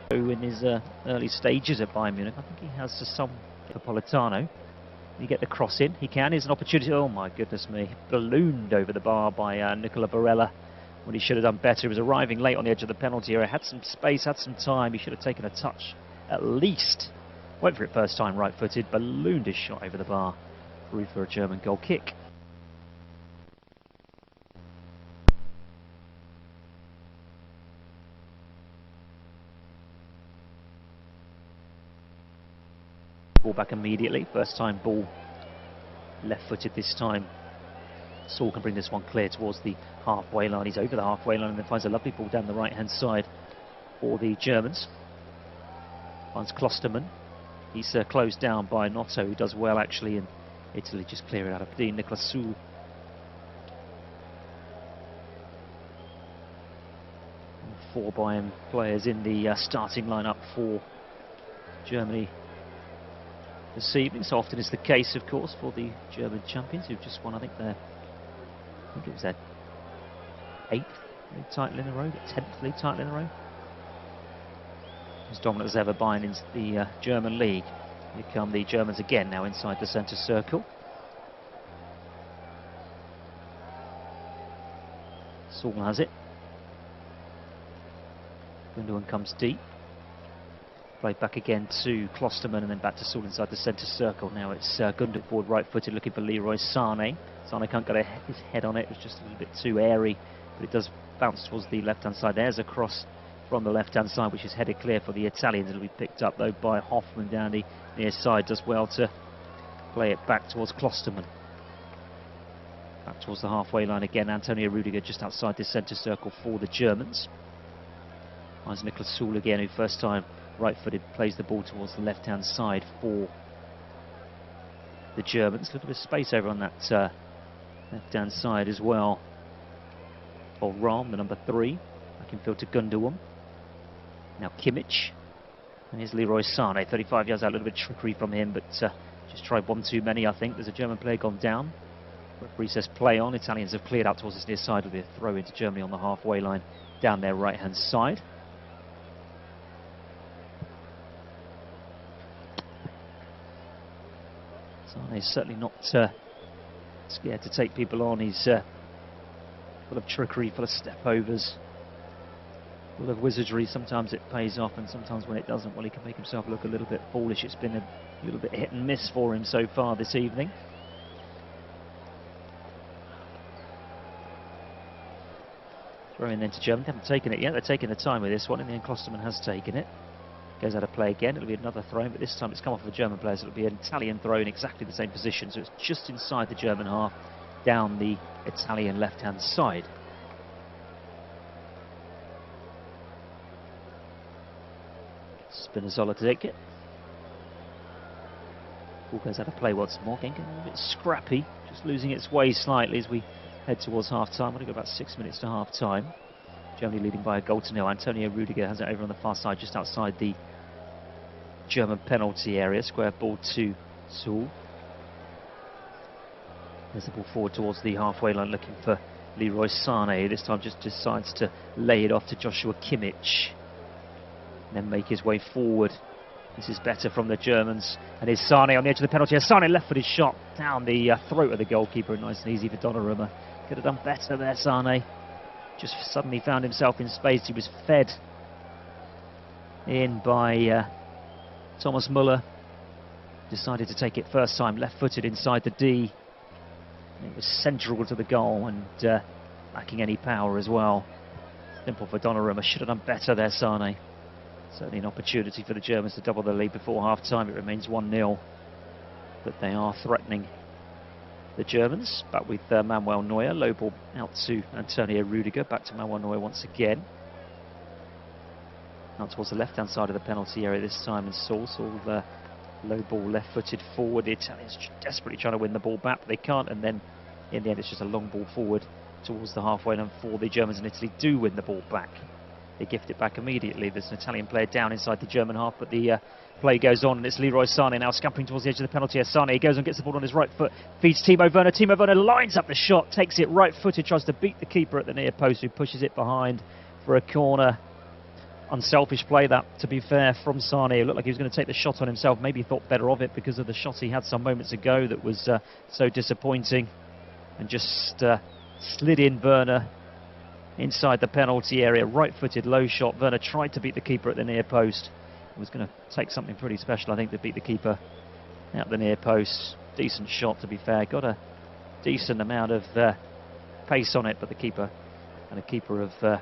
B: in his early stages at Bayern Munich. I think he has some Napolitano. You get the cross in, he can. Here's an opportunity. Oh my goodness me, ballooned over the bar by Nicola Barella when he should have done better. He was arriving late on the edge of the penalty area, had some space, had some time. He should have taken a touch at least. Went for it first time, right-footed, ballooned his shot over the bar, through for a German goal kick. Ball back immediately, first time ball left-footed this time. Saul can bring this one clear towards the halfway line. He's over the halfway line and then finds a lovely ball down the right-hand side for the Germans. Finds Klostermann. He's closed down by Notto, who does well actually, and Italy just clear it out of the Nicolas Saul. Four Bayern players in the starting lineup for Germany this evening. So often is the case, of course, for the German champions, who've just won, I think it was their 8th league title in a row, the 10th league title in a row. As dominant as ever, Bayern in the German league. Here come the Germans again, now inside the centre circle. Saul has it. Gundogan comes deep. Played back again to Klostermann and then back to Saul inside the centre circle. Now it's Gundogan forward right-footed looking for Leroy Sané. Sané can't get his head on it. It was just a little bit too airy, but it does bounce towards the left-hand side. There's a cross from the left-hand side, which is headed clear for the Italians. It'll be picked up though by Hoffman down the near side. Does well to play it back towards Klostermann. Back towards the halfway line again. Antonio Rudiger just outside the centre circle for the Germans. Finds Niklas Süle again, who first time right-footed, plays the ball towards the left-hand side for the Germans. A little bit of space over on that left-hand side as well. For Rahm, the number 3. Back in field to Gundogan. Now Kimmich. And here's Leroy Sané, 35 yards out, a little bit of trickery from him, but just tried one too many, I think. There's a German player gone down. Referee says play on. Italians have cleared out towards this near side. It'll be a throw into Germany on the halfway line down their right-hand side. Sané's certainly not scared to take people on. He's full of trickery, full of step-overs, full of wizardry. Sometimes it pays off, and sometimes when it doesn't, well, he can make himself look a little bit foolish. It's been a little bit hit and miss for him so far this evening. Throw in then to Germany. They haven't taken it yet. They're taking the time with this one. In the end, Klosterman has taken it. Goes out of play again. It'll be another throw in, but this time it's come off of the German players. It'll be an Italian throw in exactly the same position. So it's just inside the German half, down the Italian left-hand side. Spinazzola to take it. Ball goes out of play once more. Getting a little bit scrappy. Just losing its way slightly as we head towards half-time. We've got about 6 minutes to half-time. Germany leading by a goal to nil. Antonio Rudiger has it over on the far side, just outside the German penalty area. Square ball to Süle. There's the ball forward towards the halfway line, looking for Leroy Sané. This time just decides to lay it off to Joshua Kimmich. And then make his way forward. This is better from the Germans. And here's Sané on the edge of the penalty. Sané left-footed shot down the throat of the goalkeeper. Nice and easy for Donnarumma. Could have done better there, Sané. Just suddenly found himself in space. He was fed in by Thomas Müller. Decided to take it first time, left-footed inside the D. It was central to the goal and lacking any power as well. Simple for Donnarumma. Should have done better there, Sané. Certainly an opportunity for the Germans to double the lead before half-time. It remains 1-0, but they are threatening the Germans. Back with Manuel Neuer. Low ball out to Antonio Rudiger. Back to Manuel Neuer once again. Out towards the left-hand side of the penalty area this time, and Saul the low ball left-footed forward. The Italians desperately trying to win the ball back, but they can't, and then in the end it's just a long ball forward towards the halfway line for the Germans, and Italy do win the ball back. They gift it back immediately. There's an Italian player down inside the German half, but the play goes on, and it's Leroy Sané now scampering towards the edge of the penalty. Sané, he goes and gets the ball on his right foot, feeds Timo Werner. Timo Werner lines up the shot, takes it right-footed, tries to beat the keeper at the near post, who pushes it behind for a corner. Unselfish play that, to be fair, from Sané. It looked like he was going to take the shot on himself. Maybe he thought better of it because of the shot he had some moments ago that was so disappointing, and just slid in Werner inside the penalty area. Right-footed low shot. Werner tried to beat the keeper at the near post. It was going to take something pretty special, I think, to beat the keeper at the near post. Decent shot, to be fair. Got a decent amount of pace on it, but the keeper, and a keeper of the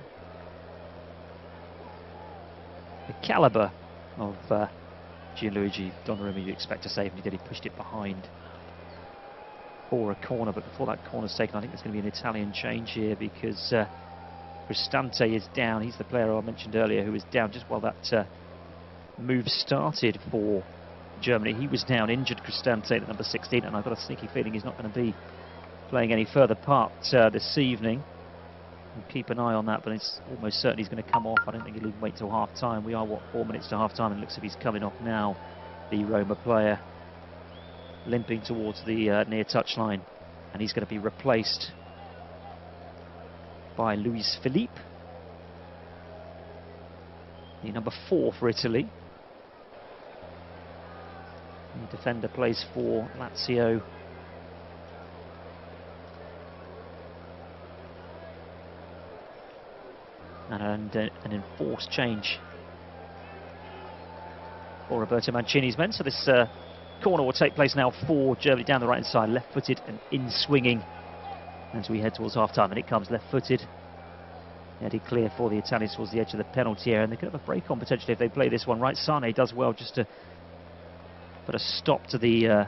B: calibre of Gianluigi Donnarumma, you expect to save, and he did. He pushed it behind for a corner, but before that corner's taken, I think there's going to be an Italian change here, because Cristante is down. He's the player I mentioned earlier who was down just while that move started for Germany. He was down, injured, Cristante at number 16, and I've got a sneaky feeling he's not going to be playing any further part this evening. We'll keep an eye on that, but it's almost certain he's going to come off. I don't think he'll even wait till half-time. We are, 4 minutes to half-time, and it looks as if he's coming off now, the Roma player, limping towards the near touchline, and he's going to be replaced by Luis Philippe, the number 4 for Italy. The defender plays for Lazio. And an enforced change for Roberto Mancini's men. So this corner will take place now for Germany down the right-hand side, left-footed and in-swinging as we head towards half-time. And it comes left-footed. Headed clear for the Italians towards the edge of the penalty area, and they could have a break on potentially if they play this one right. Sané does well just to put a stop to the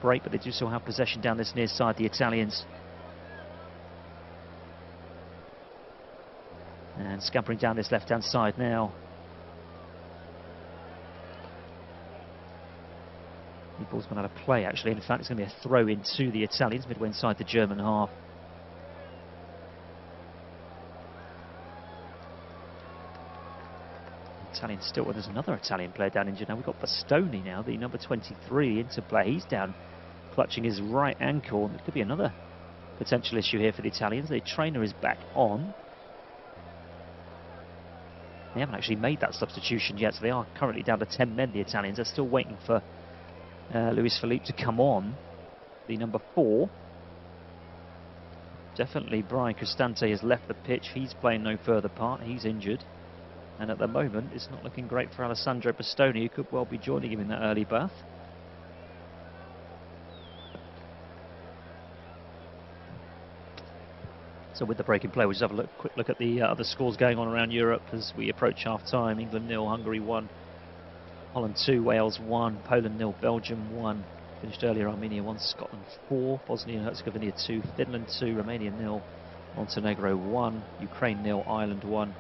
B: break, but they do still have possession down this near side, the Italians. And scampering down this left-hand side now. The ball's gone out of play, actually. In fact, it's going to be a throw in to the Italians, midway inside the German half. Italian still, well, there's another Italian player down injured now. We've got Bastoni now, the number 23 into play. He's down, clutching his right ankle. There could be another potential issue here for the Italians. The trainer is back on. They haven't actually made that substitution yet, so they are currently down to 10 men, the Italians. They're still waiting for Luis Felipe to come on, the number 4. Definitely Brian Cristante has left the pitch. He's playing no further part. He's injured. And at the moment, it's not looking great for Alessandro Bastoni, who could well be joining him in that early bath. So with the break in play, we'll just have a quick look at the other scores going on around Europe as we approach half-time. England 0, Hungary 1, Holland 2, Wales 1, Poland 0, Belgium 1. Finished earlier, Armenia 1, Scotland 4, Bosnia and Herzegovina 2, Finland 2, Romania 0, Montenegro 1, Ukraine 0, Ireland 1,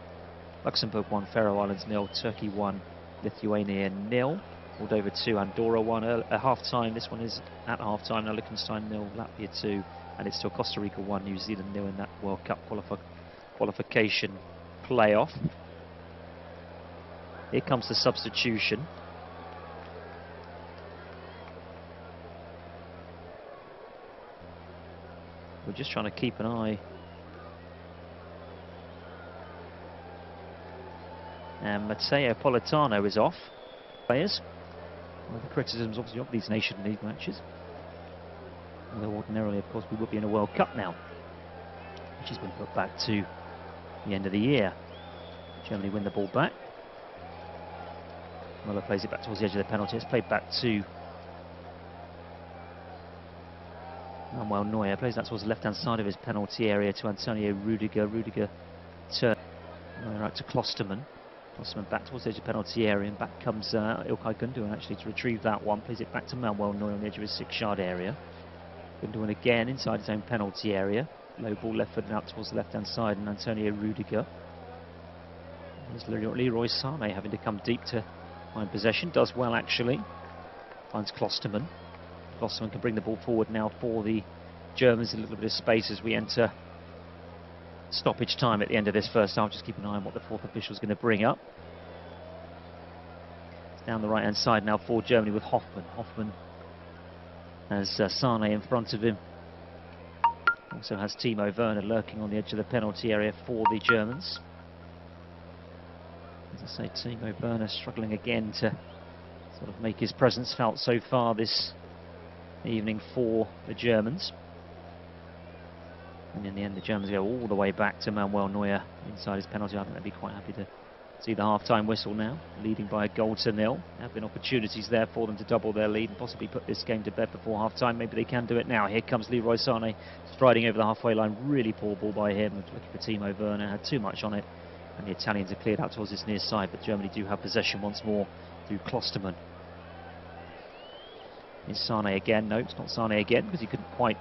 B: Luxembourg 1, Faroe Islands 0, Turkey 1, Lithuania 0, Moldova 2, Andorra 1. At half-time, this one is at half-time now, Liechtenstein 0, Latvia 2, and it's still Costa Rica 1, New Zealand 0 in that World Cup qualification playoff. Here comes the substitution. We're just trying to keep an eye. And Matteo Politano is off. Players. Well, the criticisms obviously of these Nation League matches. Although ordinarily, of course, we would be in a World Cup now, which has been put back to the end of the year. Germany win the ball back. Muller plays it back towards the edge of the penalty. It's played back to Manuel Neuer. Plays that towards the left-hand side of his penalty area to Antonio Rudiger. Rudiger turns Neuer out to Klostermann. Klostermann back towards the edge of the penalty area, and back comes Ilkay Gundogan actually to retrieve that one. Plays it back to Manuel Neuer on the edge of his 6-yard area. Gundogan again inside his own penalty area. Low ball left foot and out towards the left-hand side, and Antonio Rudiger. There's Leroy Sané having to come deep to find possession. Does well actually. Finds Klostermann. Klostermann can bring the ball forward now for the Germans. A little bit of space as we enter stoppage time at the end of this first half. Just keep an eye on what the fourth official is going to bring up. It's down the right-hand side now for Germany with Hoffmann. Hoffmann has Sané in front of him. Also has Timo Werner lurking on the edge of the penalty area for the Germans. As I say, Timo Werner struggling again to sort of make his presence felt so far this evening for the Germans. And in the end, the Germans go all the way back to Manuel Neuer inside his penalty. I think they'd be quite happy to see the half-time whistle now, leading by a goal to 0. There have been opportunities there for them to double their lead and possibly put this game to bed before half-time. Maybe they can do it now. Here comes Leroy Sané striding over the halfway line. Really poor ball by him. Looking for Timo Werner, had too much on it. And the Italians are cleared out towards this near side, but Germany do have possession once more through Klostermann. It's Sané again. No, it's not Sané again because he couldn't quite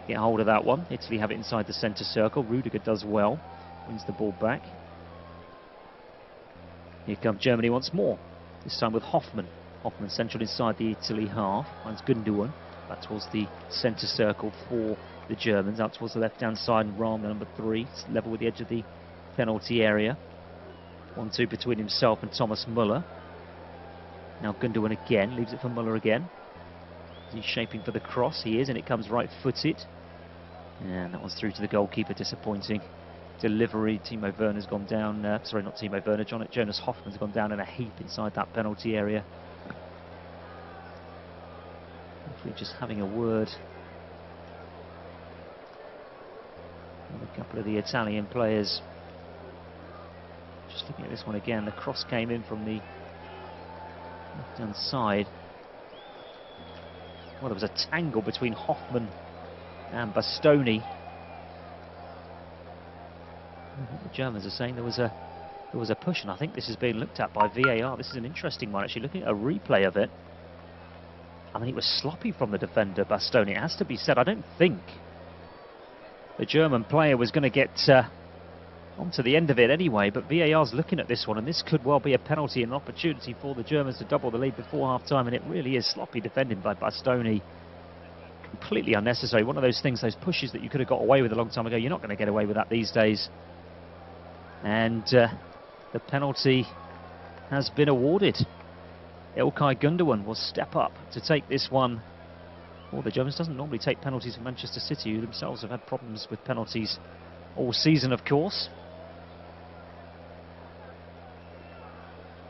B: get hold of that one. Italy have it inside the centre circle. Rudiger does well. Wins the ball back. Here comes Germany once more. This time with Hoffmann. Hoffmann central inside the Italy half. Finds Gundogan back towards the centre circle for the Germans. Out towards the left-hand side. And Rahm, the number 3. It's level with the edge of the penalty area. 1-2 between himself and Thomas Muller. Now Gundogan again. Leaves it for Muller again. He's shaping for the cross. He is, and it comes right-footed. And that one's through to the goalkeeper. Disappointing delivery. Timo Werner's gone down. Sorry, not Timo Werner. Jonas Hoffmann's gone down in a heap inside that penalty area. Hopefully just having a word with a couple of the Italian players. Just looking at this one again. The cross came in from the left-hand side. Well, there was a tangle between Hoffmann and Bastoni. The Germans are saying there was a push, and I think this is being looked at by VAR. This is an interesting one, actually. Looking at a replay of it, I mean, it was sloppy from the defender, Bastoni. It has to be said. I don't think the German player was going to get on to the end of it anyway, but VAR's looking at this one, and this could well be a penalty, an opportunity for the Germans to double the lead before half-time, and it really is sloppy defending by Bastoni. Completely unnecessary. One of those things, those pushes that you could have got away with a long time ago. You're not going to get away with that these days. And the penalty has been awarded. İlkay Gündoğan will step up to take this one. Well, the Germans doesn't normally take penalties for Manchester City, who themselves have had problems with penalties all season, of course.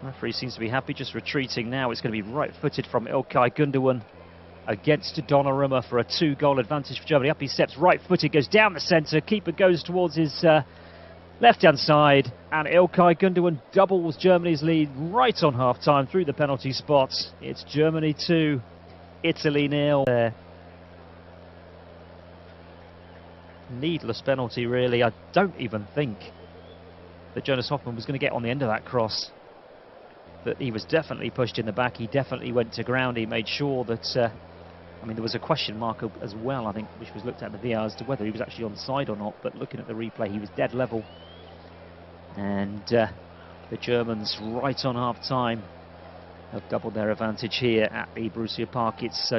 B: The referee seems to be happy, just retreating now. It's going to be right-footed from İlkay Gündoğan against Donnarumma for a 2-goal advantage for Germany. Up he steps, right-footed, goes down the centre. Keeper goes towards his left-hand side, and İlkay Gündoğan doubles Germany's lead right on half-time through the penalty spot. It's Germany 2, Italy 0 there. Needless penalty, really. I don't even think that Jonas Hoffmann was going to get on the end of that cross. But he was definitely pushed in the back. He definitely went to ground. He made sure that... I mean, there was a question mark as well, I think, which was looked at in the VAR as to whether he was actually onside or not. But looking at the replay, he was dead level. And the Germans, right on half-time, have doubled their advantage here at the Borussia Park. It's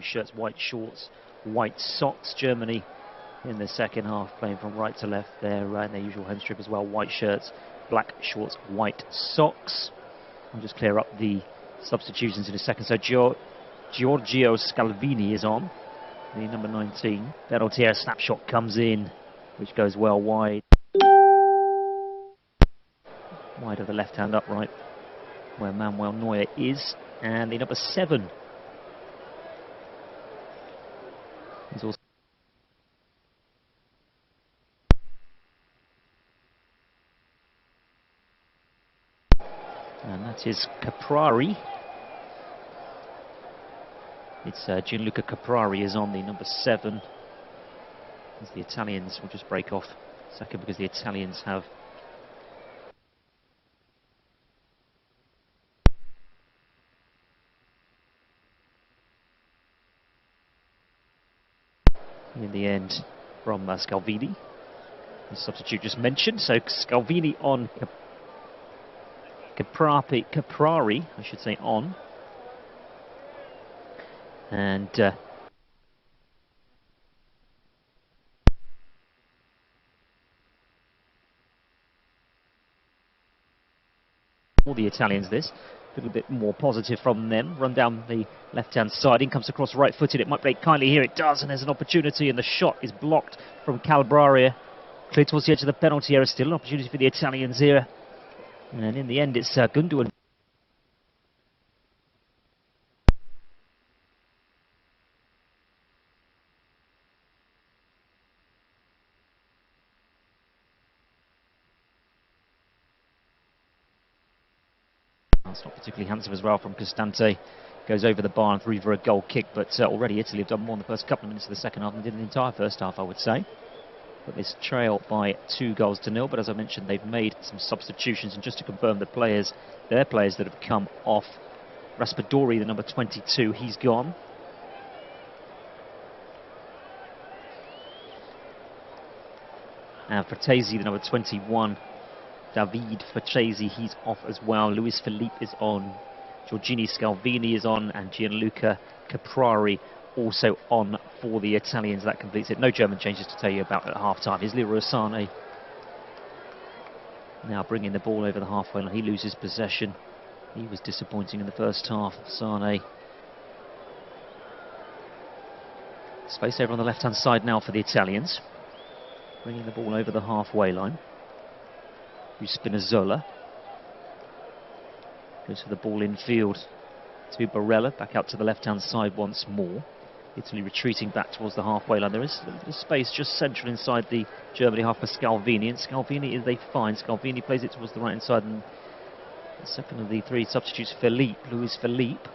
B: shirts, white shorts, white socks. Germany in the second half playing from right to left there in their usual home strip as well. White shirts, black shorts, white socks. I'll just clear up the substitutions in a second. So Giorgio Scalvini is on, the number 19. Penalty area snapshot comes in, which goes well wide of the left-hand upright, where Manuel Neuer is, and the number 7 is also. And that is Caprari. It's Gianluca Caprari is on, the number 7. As the Italians will just break off a second, because the Italians have in the end from Scalvini, the substitute just mentioned. So Scalvini on, Caprari, I should say, on, and all the Italians this. A little bit more positive from them. Run down the left-hand side. In comes across right-footed. It might break kindly here. It does, and there's an opportunity, and the shot is blocked from Calabria. Clear towards the edge of the penalty area. Still an opportunity for the Italians here. And in the end, it's Gundogan. That's not particularly handsome as well from Costante. Goes over the bar and through for a goal kick, but already Italy have done more in the first couple of minutes of the second half than did in the entire first half, I would say. But this trail by 2-0, but as I mentioned, they've made some substitutions, and just to confirm the players, their players that have come off. Raspadori, the number 22, he's gone. And Frattesi, the number 21, David Frattesi, he's off as well. Luis Felipe is on. Giorgini Scalvini is on, and Gianluca Caprari also on for the Italians. That completes it. No German changes to tell you about at half-time. Here's Leroy Sané now bringing the ball over the halfway line. He loses possession. He was disappointing in the first half. Sané. Space over on the left-hand side now for the Italians. Bringing the ball over the halfway line. Spinazzola goes for the ball in field to Barella, back out to the left hand side once more. Italy retreating back towards the halfway line. There is a little space just central inside the Germany half for Scalvini, and Scalvini is they find. Scalvini plays it towards the right hand side, and the second of the 3 substitutes, Luis Felipe.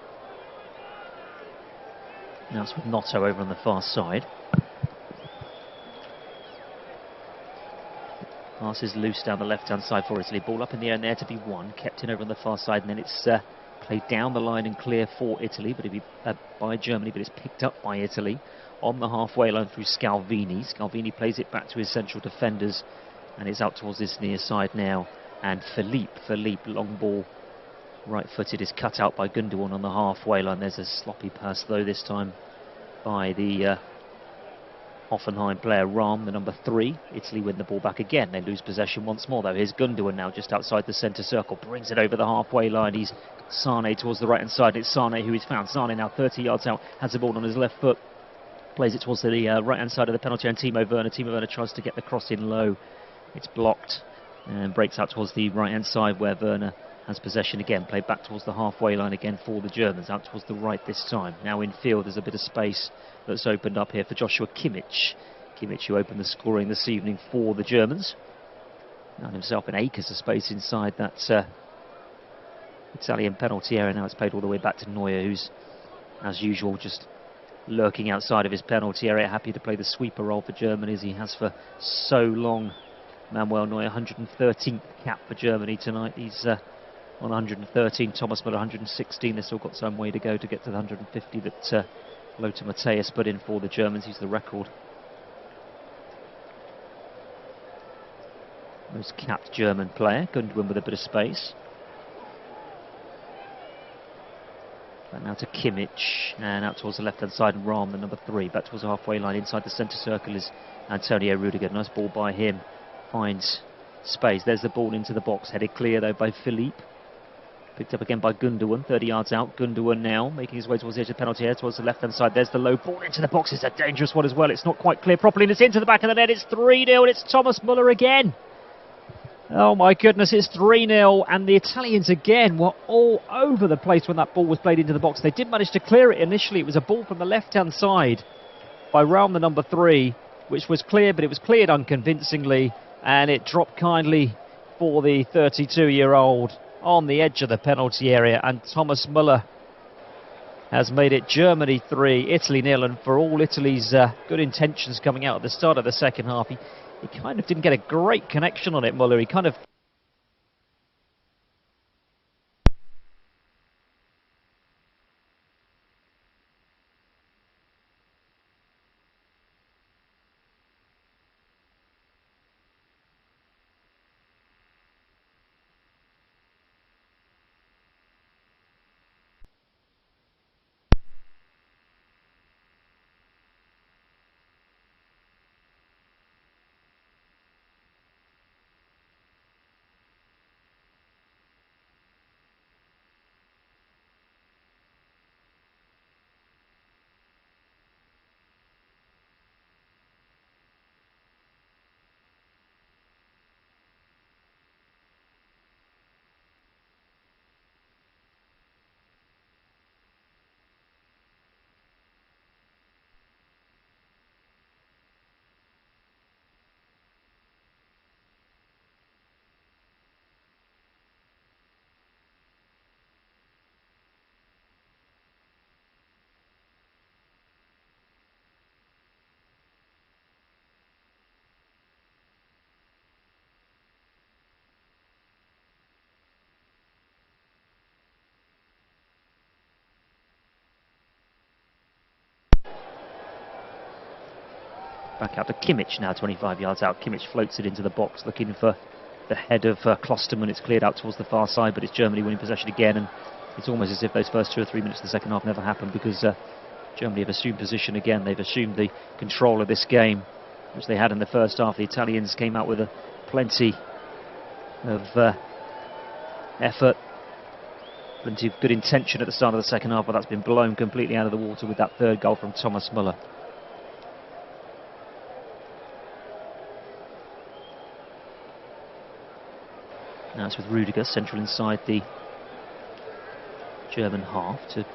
B: Now it's with Notto over on the far side. Pass is loose down the left-hand side for Italy. Ball up in the air and there to be won. Kept in over on the far side, and then it's played down the line and clear for Italy, but it'll be by Germany, but it's picked up by Italy on the halfway line through Scalvini. Scalvini plays it back to his central defenders, and it's out towards this near side now. And Felipe, long ball, right-footed, is cut out by Gundogan on the halfway line. There's a sloppy pass though this time by the Hoffenheim player Rahm, the number 3. Italy win the ball back again. They lose possession once more though. Here's Gundogan now just outside the centre circle. Brings it over the halfway line. He's Sané towards the right hand side. It's Sané who is found. Sané now 30 yards out. Has the ball on his left foot. Plays it towards the right hand side of the penalty area. And Timo Werner tries to get the cross in low. It's blocked and breaks out towards the right hand side where Werner has possession again. Played back towards the halfway line again for the Germans. Out towards the right this time. Now in field there's a bit of space that's opened up here for Joshua Kimmich. Kimmich, who opened the scoring this evening for the Germans. Found himself in acres of space inside that Italian penalty area. Now it's played all the way back to Neuer, who's, as usual, just lurking outside of his penalty area. Happy to play the sweeper role for Germany, as he has for so long. Manuel Neuer, 113th cap for Germany tonight. He's on 113. Thomas Müller, 116. They've still got some way to go to get to the 150 that Lothar Matthäus put in for the Germans. He's the record most capped German player. Gundogan with a bit of space. Back now to Kimmich, and out towards the left-hand side, and Rahm, the number 3. Back towards the halfway line, inside the centre circle is Antonio Rudiger. Nice ball by him, finds space. There's the ball into the box, headed clear though by Philippe. Picked up again by Gundogan, 30 yards out. Gundogan now making his way towards the edge of the penalty area, towards the left-hand side. There's the low ball into the box. It's a dangerous one as well. It's not quite clear properly, and it's into the back of the net. It's 3-0, and it's Thomas Muller again. Oh my goodness, it's 3-0, and the Italians again were all over the place when that ball was played into the box. They did manage to clear it initially. It was a ball from the left-hand side by Rahm, the number 3, which was clear, but it was cleared unconvincingly, and it dropped kindly for the 32-year-old on the edge of the penalty area, and Thomas Muller has made it Germany 3, Italy 0, and for all Italy's good intentions coming out at the start of the second half, he kind of didn't get a great connection on it, Muller. He kind of... Back out to Kimmich now, 25 yards out. Kimmich floats it into the box, looking for the head of Klostermann. It's cleared out towards the far side, but it's Germany winning possession again, and it's almost as if those first 2 or 3 minutes of the second half never happened, because Germany have assumed position again. They've assumed the control of this game, which they had in the first half. The Italians came out with plenty of effort, plenty of good intention at the start of the second half, but that's been blown completely out of the water with that third goal from Thomas Muller. Now it's with Rudiger, central inside the German half to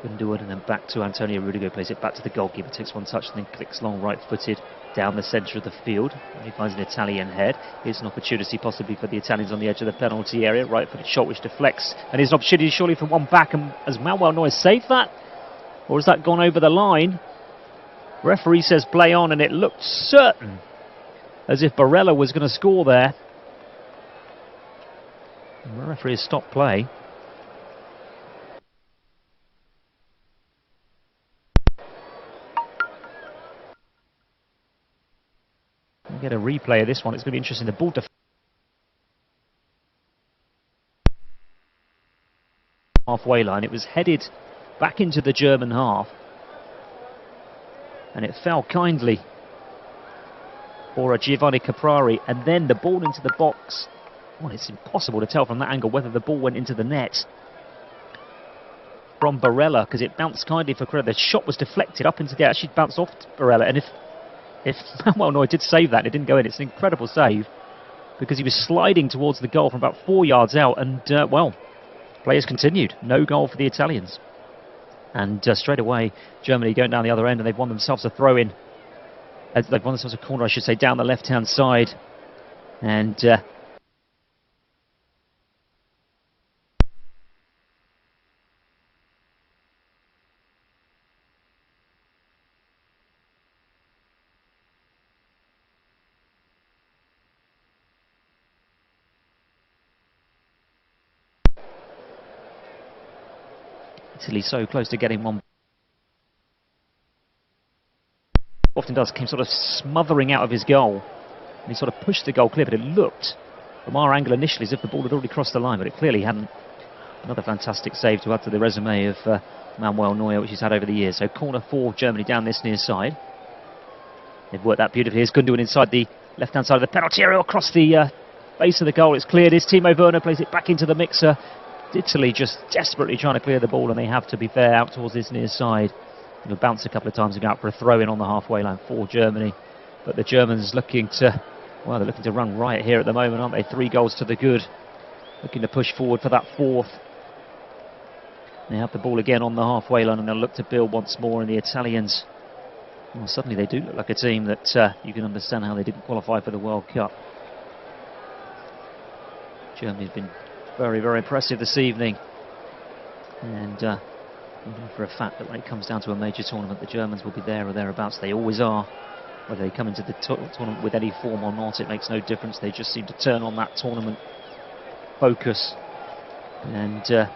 B: Gundogan, and then back to Antonio Rudiger. Plays it back to the goalkeeper, takes one touch and then clicks long right-footed down the centre of the field. And he finds an Italian head. Here's an opportunity possibly for the Italians on the edge of the penalty area. Right-footed shot which deflects, and here's an opportunity surely for one back. And has Manuel Neuer saved that? Or has that gone over the line? Referee says play on, and it looked certain as if Barella was going to score there. And the referee has stopped play. We'll get a replay of this one. It's going to be interesting. The ball halfway line. It was headed back into the German half, and it fell kindly for Giovanni Caprari, and then the ball into the box. Well, it's impossible to tell from that angle whether the ball went into the net from Barella, because it bounced kindly for Barella. The shot was deflected up into the air, actually bounced off Barella, and if Manuel Neuer did save that, it didn't go in. It's an incredible save, because he was sliding towards the goal from about 4 yards out, and well, players continued. No goal for the Italians, and straight away Germany going down the other end, and they've won themselves a throw-in. They've won themselves a corner, I should say, down the left-hand side. And Italy so close to getting one. Often does, came sort of smothering out of his goal, and he sort of pushed the goal clear, but it looked from our angle initially as if the ball had already crossed the line, but it clearly hadn't. Another fantastic save to add to the resume of Manuel Neuer, which he's had over the years. So corner for Germany down this near side. They've worked that beautifully. Here's Gundogan inside the left-hand side of the penalty area, across the base of the goal. It's cleared. It's Timo Werner plays it back into the mixer. Italy just desperately trying to clear the ball, and they have, to be fair, out towards this near side. It'll bounce a couple of times and go out for a throw-in on the halfway line for Germany. But the Germans looking to, well, they're looking to run riot here at the moment, aren't they? 3 goals to the good. Looking to push forward for that 4th. They have the ball again on the halfway line, and they'll look to build once more. And the Italians, well, suddenly they do look like a team that you can understand how they didn't qualify for the World Cup. Germany's been very, very impressive this evening. And you know for a fact that when it comes down to a major tournament, the Germans will be there or thereabouts. They always are. Whether they come into the tournament with any form or not, it makes no difference. They just seem to turn on that tournament focus. And they're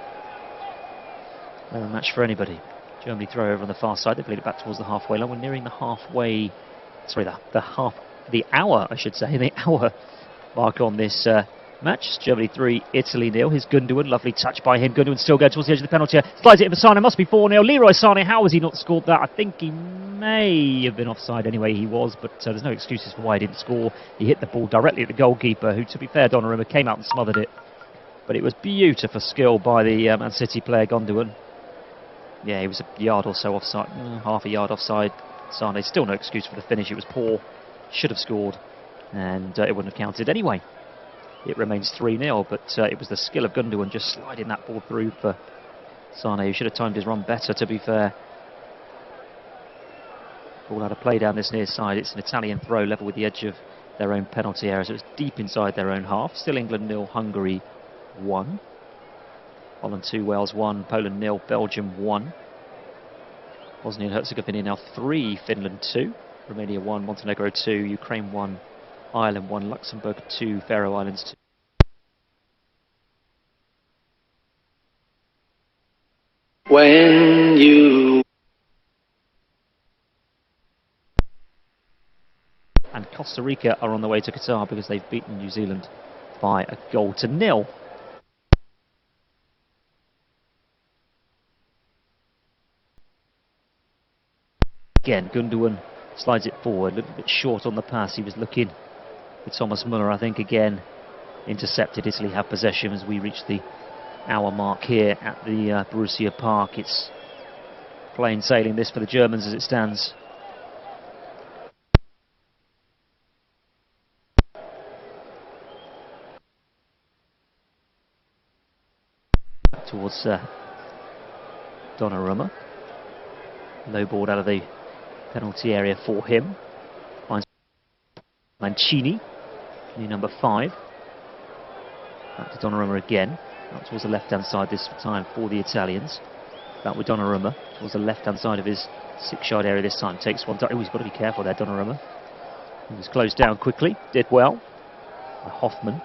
B: a match for anybody. Germany throw over on the far side. They played it back towards the halfway line. We're nearing the halfway, sorry, the hour, I should say, the hour mark on this match. Germany 3, Italy 0. Here's Gundogan, lovely touch by him. Gundogan still going towards the edge of the penalty area. Slides it in for Sane, must be 4-0. Leroy Sane, how has he not scored that? I think he may have been offside anyway, he was, but there's no excuses for why he didn't score. He hit the ball directly at the goalkeeper, who, to be fair, Donnarumma came out and smothered it. But it was beautiful skill by the Man City player, Gundogan. Yeah, he was a yard or so offside, half a yard offside. Sane, still no excuse for the finish. It was poor, should have scored, and it wouldn't have counted anyway. It remains 3-0, but it was the skill of Gundogan just sliding that ball through for Sane, who should have timed his run better, to be fair. Ball out of play down this near side. It's an Italian throw level with the edge of their own penalty area, so it's deep inside their own half. Still England 0, Hungary 1. Holland 2, Wales 1, Poland 0, Belgium 1. Bosnia and Herzegovina now 3, Finland 2, Romania 1, Montenegro 2, Ukraine 1, Ireland 1, Luxembourg 2, Faroe Islands 2.
C: When you...
B: And Costa Rica are on the way to Qatar because they've beaten New Zealand by 1-0. Again, Gundogan slides it forward, a little bit short on the pass. He was looking for Thomas Muller, I think, again intercepted. Italy have possession as we reach the hour mark here at the Borussia Park. It's plain sailing this for the Germans as it stands. Back towards Donnarumma. Low ball out of the penalty area for him. Finds Mancini, new number 5. Back to Donnarumma again. Out towards the left-hand side this time for the Italians. Back with Donnarumma towards the left-hand side of his 6-yard area this time. Takes one touch. Oh, he's got to be careful there, Donnarumma. He was closed down quickly. Did well. Hoffman.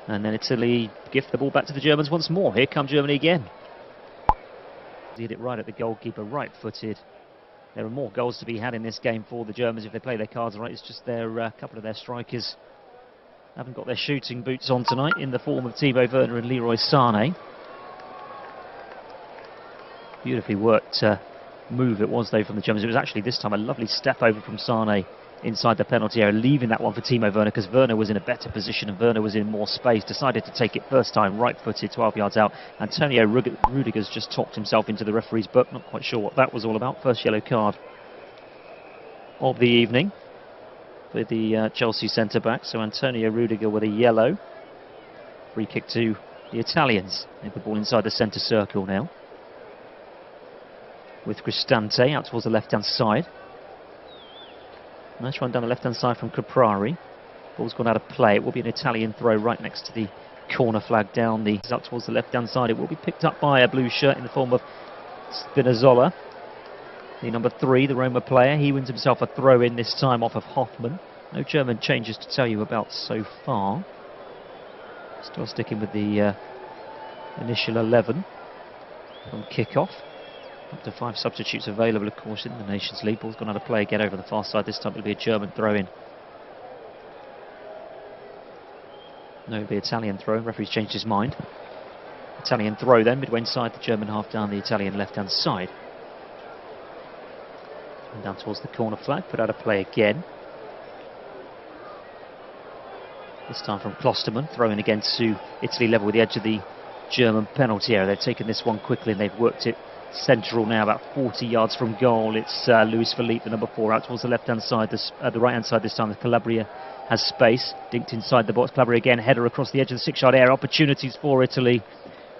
B: And then Italy gift the ball back to the Germans once more. Here come Germany again. Did it right at the goalkeeper, right-footed. There are more goals to be had in this game for the Germans if they play their cards right. It's just their couple of their strikers haven't got their shooting boots on tonight, in the form of Timo Werner and Leroy Sane. Beautifully worked move it was, though, from the Germans. It was actually this time a lovely step over from Sane inside the penalty area, leaving that one for Timo Werner, because Werner was in a better position and Werner was in more space. Decided to take it first time, right-footed, 12 yards out. Antonio Rudiger's just talked himself into the referee's book. Not quite sure what that was all about. First yellow card of the evening for the Chelsea centre-back. So Antonio Rudiger with a yellow. Free kick to the Italians. They have the ball inside the centre circle now, with Cristante out towards the left-hand side. Nice run down the left-hand side from Caprari. Ball's gone out of play. It will be an Italian throw right next to the corner flag down the out towards the left-hand side. It will be picked up by a blue shirt in the form of Spinazzola, the number 3, the Roma player. He wins himself a throw-in this time off of Hoffman. No German changes to tell you about so far. Still sticking with the initial 11 from kick-off. Up to 5 substitutes available, of course, in the Nations League. Ball's gone out of play again over the far side. This time it'll be a German throw-in. No, it'll be Italian throw. Referee's changed his mind. Italian throw then, midway inside the German half down the Italian left-hand side. And down towards the corner flag, put out a play again. This time from Klosterman, throwing again to Italy level with the edge of the German penalty area. They've taken this one quickly and they've worked it central now, about 40 yards from goal. It's Luis Felipe, the number 4, out towards the left-hand side, the right-hand side this time. The Calabria has space, dinked inside the box. Calabria again, header across the edge of the 6-yard area. Opportunities for Italy,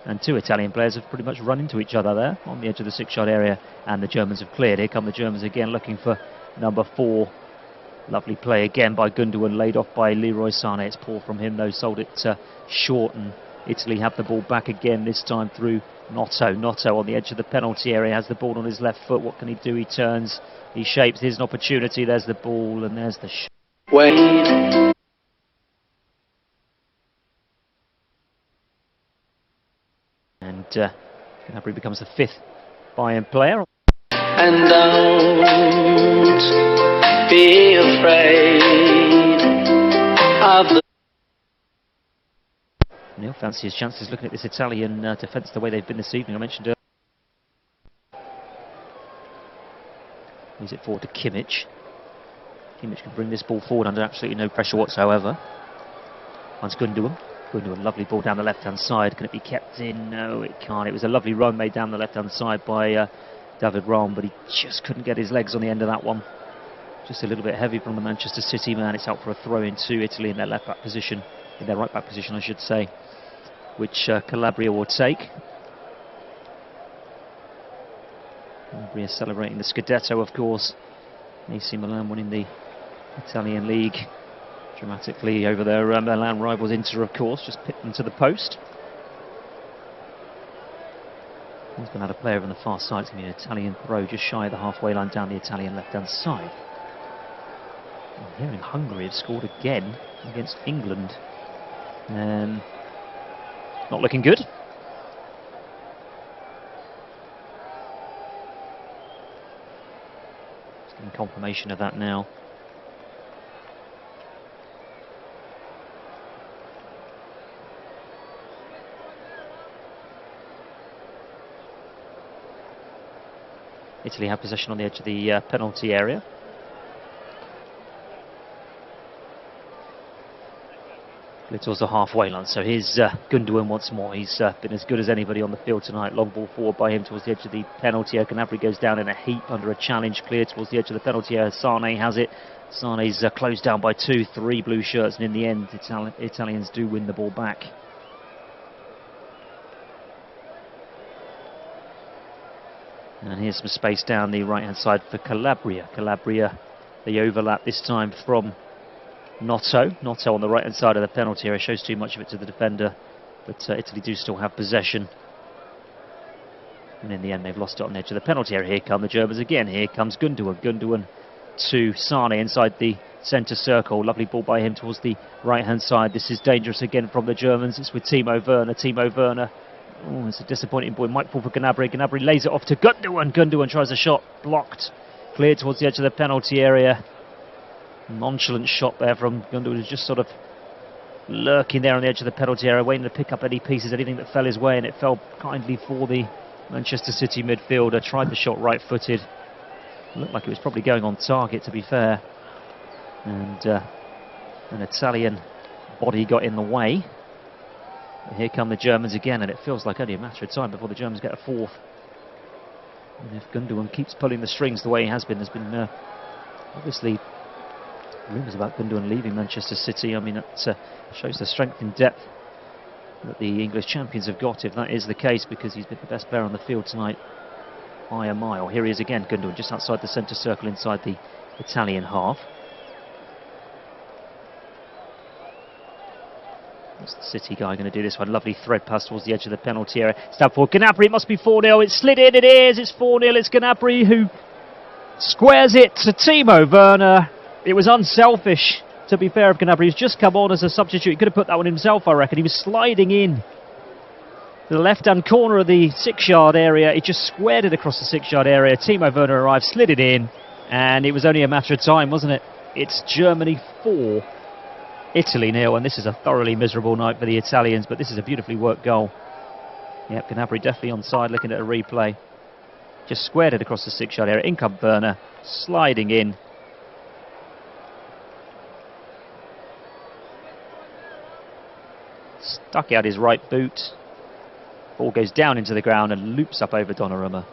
B: and 2 Italian players have pretty much run into each other there on the edge of the 6-yard area, and the Germans have cleared. Here come the Germans again, looking for number 4. Lovely play again by Gundogan, laid off by Leroy Sané. It's poor from him though, sold it short, and Italy have the ball back again, this time through Notto. Notto on the edge of the penalty area, has the ball on his left foot. What can he do? He turns, he shapes. Here's an opportunity. There's the ball, and there's the shot.
C: Wait.
B: And Gnabry becomes the 5th Bayern player.
C: And don't be afraid of the...
B: Neil fancy his chances looking at this Italian defence the way they've been this evening. I mentioned earlier. Moves it forward to Kimmich. Kimmich can bring this ball forward under absolutely no pressure whatsoever. Once Gundogan. Gundogan, lovely ball down the left-hand side. Can it be kept in? No, it can't. It was a lovely run made down the left-hand side by David Raum, but he just couldn't get his legs on the end of that one. Just a little bit heavy from the Manchester City man. It's out for a throw into Italy in their left-back position, in their right-back position, I should say, which Calabria will take. Calabria celebrating the Scudetto, of course. AC Milan winning the Italian league dramatically over their Milan rivals Inter, of course. Just pipped them to the post. He's going to have a player on the far side. It's going to be an Italian throw just shy of the halfway line down the Italian left-hand side. And here in Hungary have scored again against England. Not looking good. Just getting confirmation of that now. Italy have possession on the edge of the penalty area. Towards the halfway line, so here's Gundogan once more. He's been as good as anybody on the field tonight. Long ball forward by him towards the edge of the penalty area. Gnabry goes down in a heap under a challenge, clear towards the edge of the penalty area. Sané has it. Sané's closed down by 2, 3 blue shirts, and in the end Italians do win the ball back. And here's some space down the right hand side for Calabria. Calabria, the overlap this time from Notto on the right hand side of the penalty area. Shows too much of it to the defender, but Italy do still have possession, and in the end they've lost it on the edge of the penalty area. Here come the Germans again. Here comes Gundogan. Gundogan to Sané inside the centre circle. Lovely ball by him towards the right hand side. This is dangerous again from the Germans. It's with Timo Werner. Timo Werner. Oh, it's a disappointing ball. Might fall for Gnabry. Gnabry lays it off to Gundogan. Gundogan tries a shot, blocked, cleared towards the edge of the penalty area. Nonchalant shot there from Gundogan, who's just sort of lurking there on the edge of the penalty area, waiting to pick up any pieces, anything that fell his way, and it fell kindly for the Manchester City midfielder. Tried the shot right-footed. Looked like it was probably going on target, to be fair. And an Italian body got in the way. And here come the Germans again, and it feels like only a matter of time before the Germans get a 4th. And if Gundogan keeps pulling the strings the way he has been, there's been obviously rumours about Gundogan leaving Manchester City. I mean, that shows the strength and depth that the English champions have got, if that is the case, because he's been the best player on the field tonight by a mile. Here he is again, Gundogan, just outside the centre circle inside the Italian half. What's the City guy going to do this one? Lovely thread pass towards the edge of the penalty area. It's down for Gnabry. It must be 4-0. It's slid in. It is. It's 4-0. It's Gnabry who squares it to Timo Werner. It was unselfish, to be fair, of Gnabry. He's just come on as a substitute. He could have put that one himself, I reckon. He was sliding in to the left-hand corner of the 6-yard area. He just squared it across the 6-yard area. Timo Werner arrived, slid it in, and it was only a matter of time, wasn't it? It's Germany 4, Italy 0, and this is a thoroughly miserable night for the Italians, but this is a beautifully worked goal. Yep, Gnabry definitely onside, looking at a replay. Just squared it across the 6-yard area. In comes Werner, sliding in. Stuck out his right boot. Ball goes down into the ground and loops up over Donnarumma.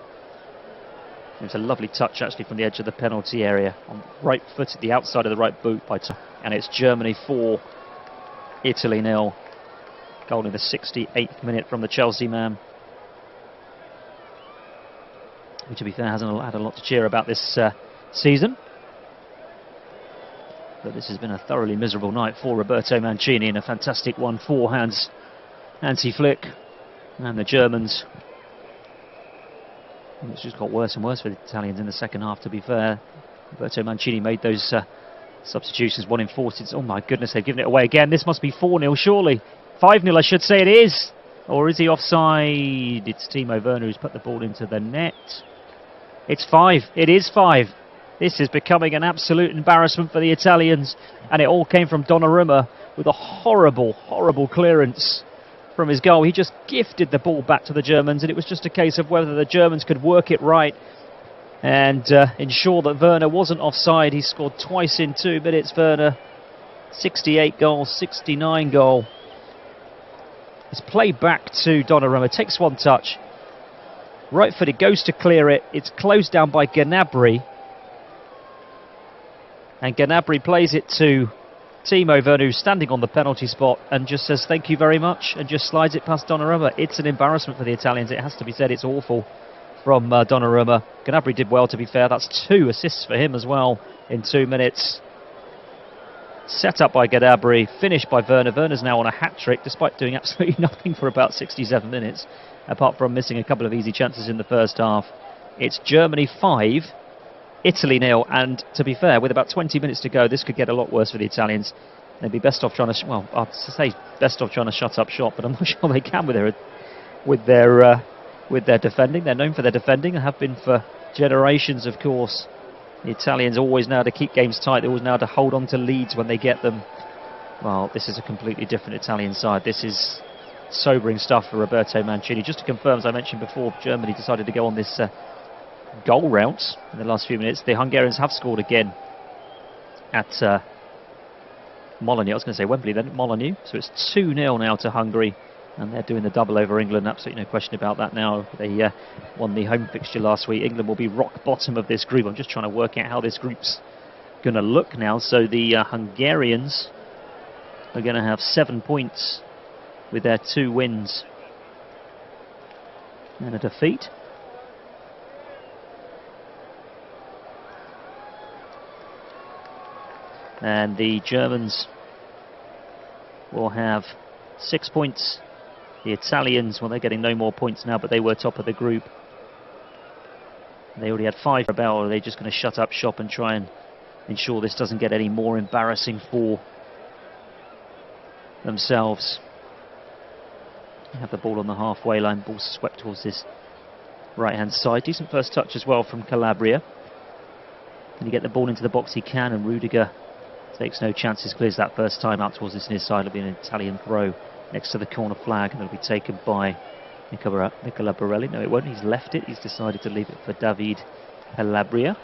B: It was a lovely touch actually from the edge of the penalty area. On right foot at the outside of the right boot by Tom. And it's Germany 4, Italy 0. Goal in the 68th minute from the Chelsea man. Who, to be fair, hasn't had a lot to cheer about this season. But this has been a thoroughly miserable night for Roberto Mancini, and a fantastic one for Hansi Flick and the Germans. And it's just got worse and worse for the Italians in the second half, to be fair. Roberto Mancini made those substitutions, 1 in 40. Oh my goodness, they've given it away again. This must be 4-0 surely. 5-0 I should say it is. Or is he offside? It's Timo Werner who's put the ball into the net. It's 5. It is 5. This is becoming an absolute embarrassment for the Italians. And it all came from Donnarumma with a horrible, horrible clearance from his goal. He just gifted the ball back to the Germans, and it was just a case of whether the Germans could work it right and ensure that Werner wasn't offside. He scored twice in 2 minutes, Werner. 68 goals, 69 goal. It's played back to Donnarumma, takes one touch. Right footed, goes to clear it. It's closed down by Gnabry. And Gnabry plays it to Timo Werner, who's standing on the penalty spot, and just says thank you very much, and just slides it past Donnarumma. It's an embarrassment for the Italians. It has to be said, it's awful from Donnarumma. Gnabry did well, to be fair. That's 2 assists for him as well in 2 minutes. Set up by Gnabry, finished by Werner. Werner's now on a hat-trick, despite doing absolutely nothing for about 67 minutes, apart from missing a couple of easy chances in the first half. It's Germany 5, Italy 0, and to be fair, with about 20 minutes to go, this could get a lot worse for the Italians. They'd be best off trying to, well, I'd say best off trying to shut up shop, but I'm not sure they can with their defending. They're known for their defending and have been for generations, of course. The Italians always know how to keep games tight. They always know how to hold on to leads when they get them. Well, this is a completely different Italian side. This is sobering stuff for Roberto Mancini. Just to confirm, as I mentioned before, Germany decided to go on this goal route in the last few minutes. The Hungarians have scored again at Molineux. I was going to say Wembley then, Molineux. So it's 2-0 now to Hungary. And they're doing the double over England, absolutely no question about that now. They won the home fixture last week. England will be rock bottom of this group. I'm just trying to work out how this group's going to look now. So the Hungarians are going to have 7 points with their 2 wins and a defeat. And the Germans will have 6 points. The Italians, well, they're getting no more points now, but they were top of the group. They already had 5 for a bell. Are they just going to shut up shop and try and ensure this doesn't get any more embarrassing for themselves? They have the ball on the halfway line. Ball swept towards this right-hand side. Decent first touch as well from Calabria. Can he get the ball into the box? He can, and Rudiger takes no chances. Clears that first time out towards this near side. It'll be an Italian throw next to the corner flag, and it'll be taken by Nicola Barelli. No, it won't. He's left it. He's decided to leave it for David Calabria.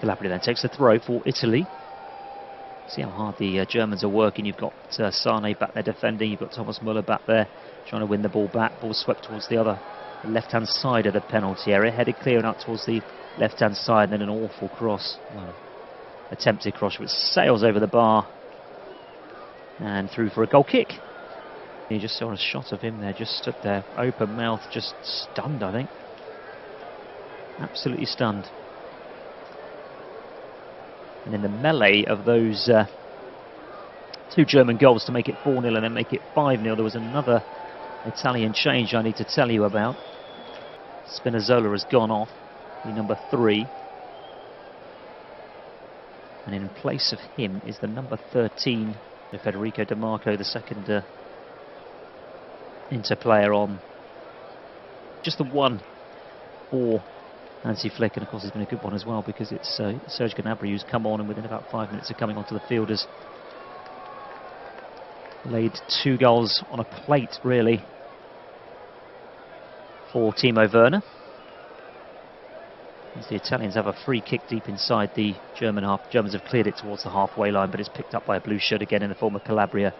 B: Calabria then takes the throw for Italy. See how hard the Germans are working. You've got Sane back there defending. You've got Thomas Müller back there trying to win the ball back. Ball swept towards the left-hand side of the penalty area. Headed clear and out towards the left-hand side, and then an awful cross. Well, attempted cross which sails over the bar and through for a goal kick. You just saw a shot of him there, just stood there, open mouth, just stunned, I think. Absolutely stunned. And in the melee of those 2 German goals to make it 4-0 and then make it 5-0, there was another Italian change I need to tell you about. Spinazzola has gone off, the number 3. And in place of him is the number 13, Federico Di Marco, the second Inter player on. Just the one for Hansi Flick, and of course it's been a good one as well because it's Serge Gnabry who's come on, and within about 5 minutes of coming onto the field has laid 2 goals on a plate, really, for Timo Werner. As the Italians have a free kick deep inside the German half. Germans have cleared it towards the halfway line, but it's picked up by a blue shirt again in the form of Calabria,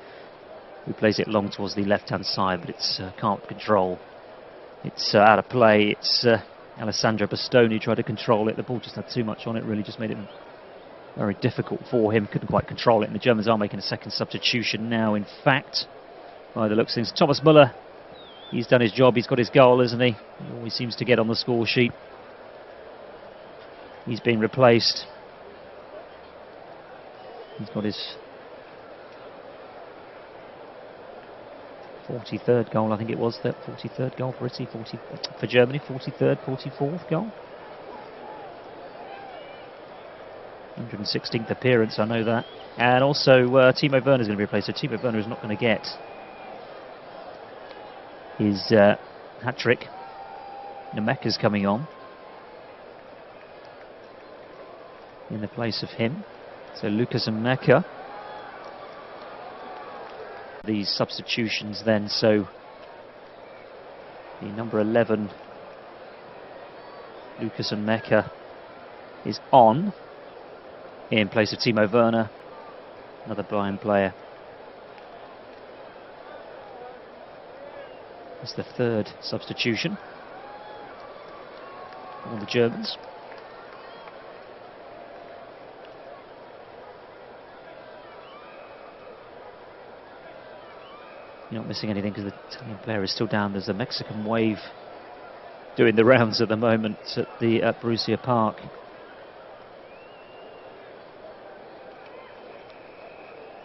B: who plays it long towards the left-hand side, but it's can't control. It's out of play. It's Alessandro Bastoni tried to control it. The ball just had too much on it, really just made it very difficult for him. Couldn't quite control it, and the Germans are making a second substitution now, in fact, by the looks of things. Thomas Müller, he's done his job. He's got his goal, isn't he? He always seems to get on the score sheet. He's been replaced. He's got his 43rd goal, I think it was, that 43rd goal for Italy, for Germany, 43rd, 44th goal. 116th appearance, I know that. And also Timo Werner is going to be replaced, so Timo Werner is not going to get his hat-trick. Nemeka's coming on in the place of him. So Lucas Nemeka. These substitutions then, so the number 11 Lucas Nemeka is on in place of Timo Werner, another Bayern player. It's the 3rd substitution for the Germans. You're not missing anything because the Italian player is still down. There's a Mexican wave doing the rounds at the moment at Borussia Park.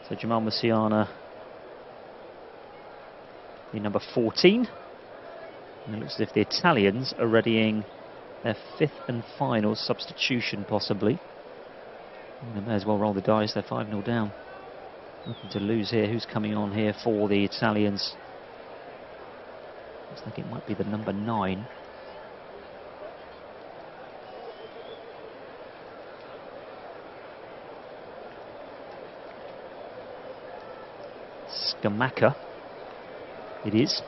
B: So Jamal Musiala, the number 14. And it looks as if the Italians are readying their 5th and final substitution, possibly. And they may as well roll the dice. They're 5-0 down. Nothing to lose here. Who's coming on here for the Italians? Looks like it might be the number 9. Scamacca. It is.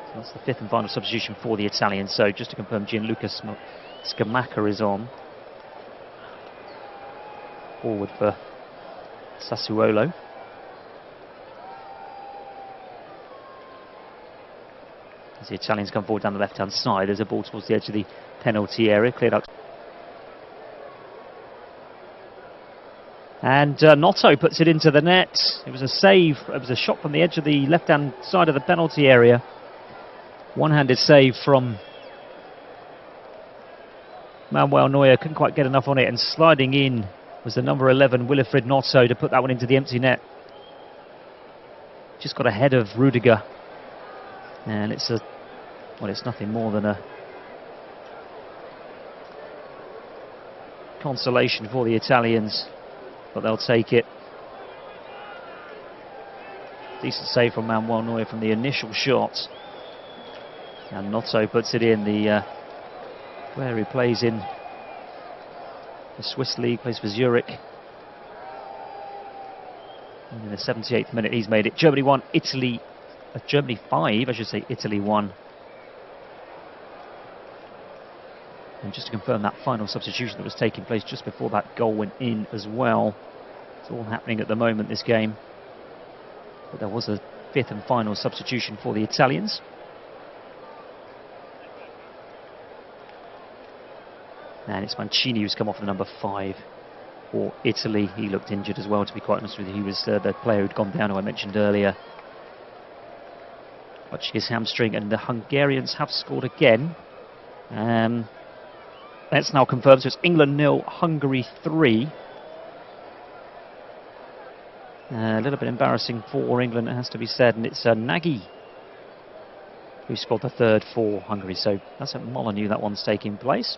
B: So that's the 5th and final substitution for the Italians. So just to confirm, Gianluca Scamacca is on. Forward for Sassuolo. As the Italians come forward down the left-hand side, there's a ball towards the edge of the penalty area, cleared out. And Notto puts it into the net. It was a save, it was a shot from the edge of the left-hand side of the penalty area. One-handed save from Manuel Neuer, couldn't quite get enough on it, and sliding in was the number 11 Wilfried Notto to put that one into the empty net. Just got ahead of Rudiger, and it's nothing more than a consolation for the Italians, but they'll take it. Decent save from Manuel Neuer from the initial shot, and Notto puts it in. The player who plays in the Swiss League, plays for Zurich. And in the 78th minute, he's made it. Germany 1, Germany 5, I should say, Italy 1. And just to confirm, that final substitution that was taking place just before that goal went in as well. It's all happening at the moment, this game. But there was a 5th and final substitution for the Italians. And it's Mancini who's come off the number 5 for Italy. He looked injured as well, to be quite honest with you. He was the player who'd gone down, who I mentioned earlier, watching his hamstring. And the Hungarians have scored again. That's now confirmed. So it's England 0, Hungary 3. A little bit embarrassing for England, it has to be said. And it's Nagy who scored the 3rd for Hungary. So that's at Molineux that one's taking place.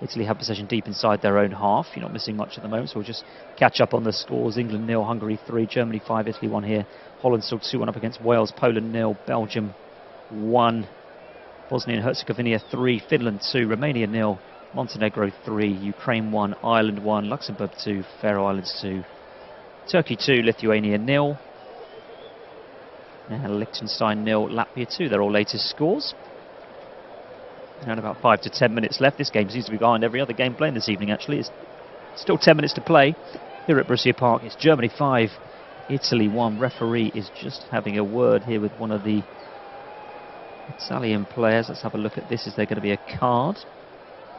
B: Italy have possession deep inside their own half. You're not missing much at the moment, so we'll just catch up on the scores. England 0, Hungary 3, Germany 5, Italy 1 here. Holland still 2-1 up against Wales. Poland 0, Belgium 1. Bosnia and Herzegovina 3, Finland 2, Romania 0, Montenegro 3, Ukraine 1, Ireland 1, Luxembourg 2, Faroe Islands 2, Turkey 2, Lithuania 0. Now Liechtenstein 0, Latvia 2. They're all latest scores. And about 5 to 10 minutes left. This game seems to be behind every other game playing this evening, actually. It's still 10 minutes to play here at Borussia Park. It's Germany 5, Italy 1. Referee is just having a word here with one of the Italian players. Let's have a look at this. Is there going to be a card?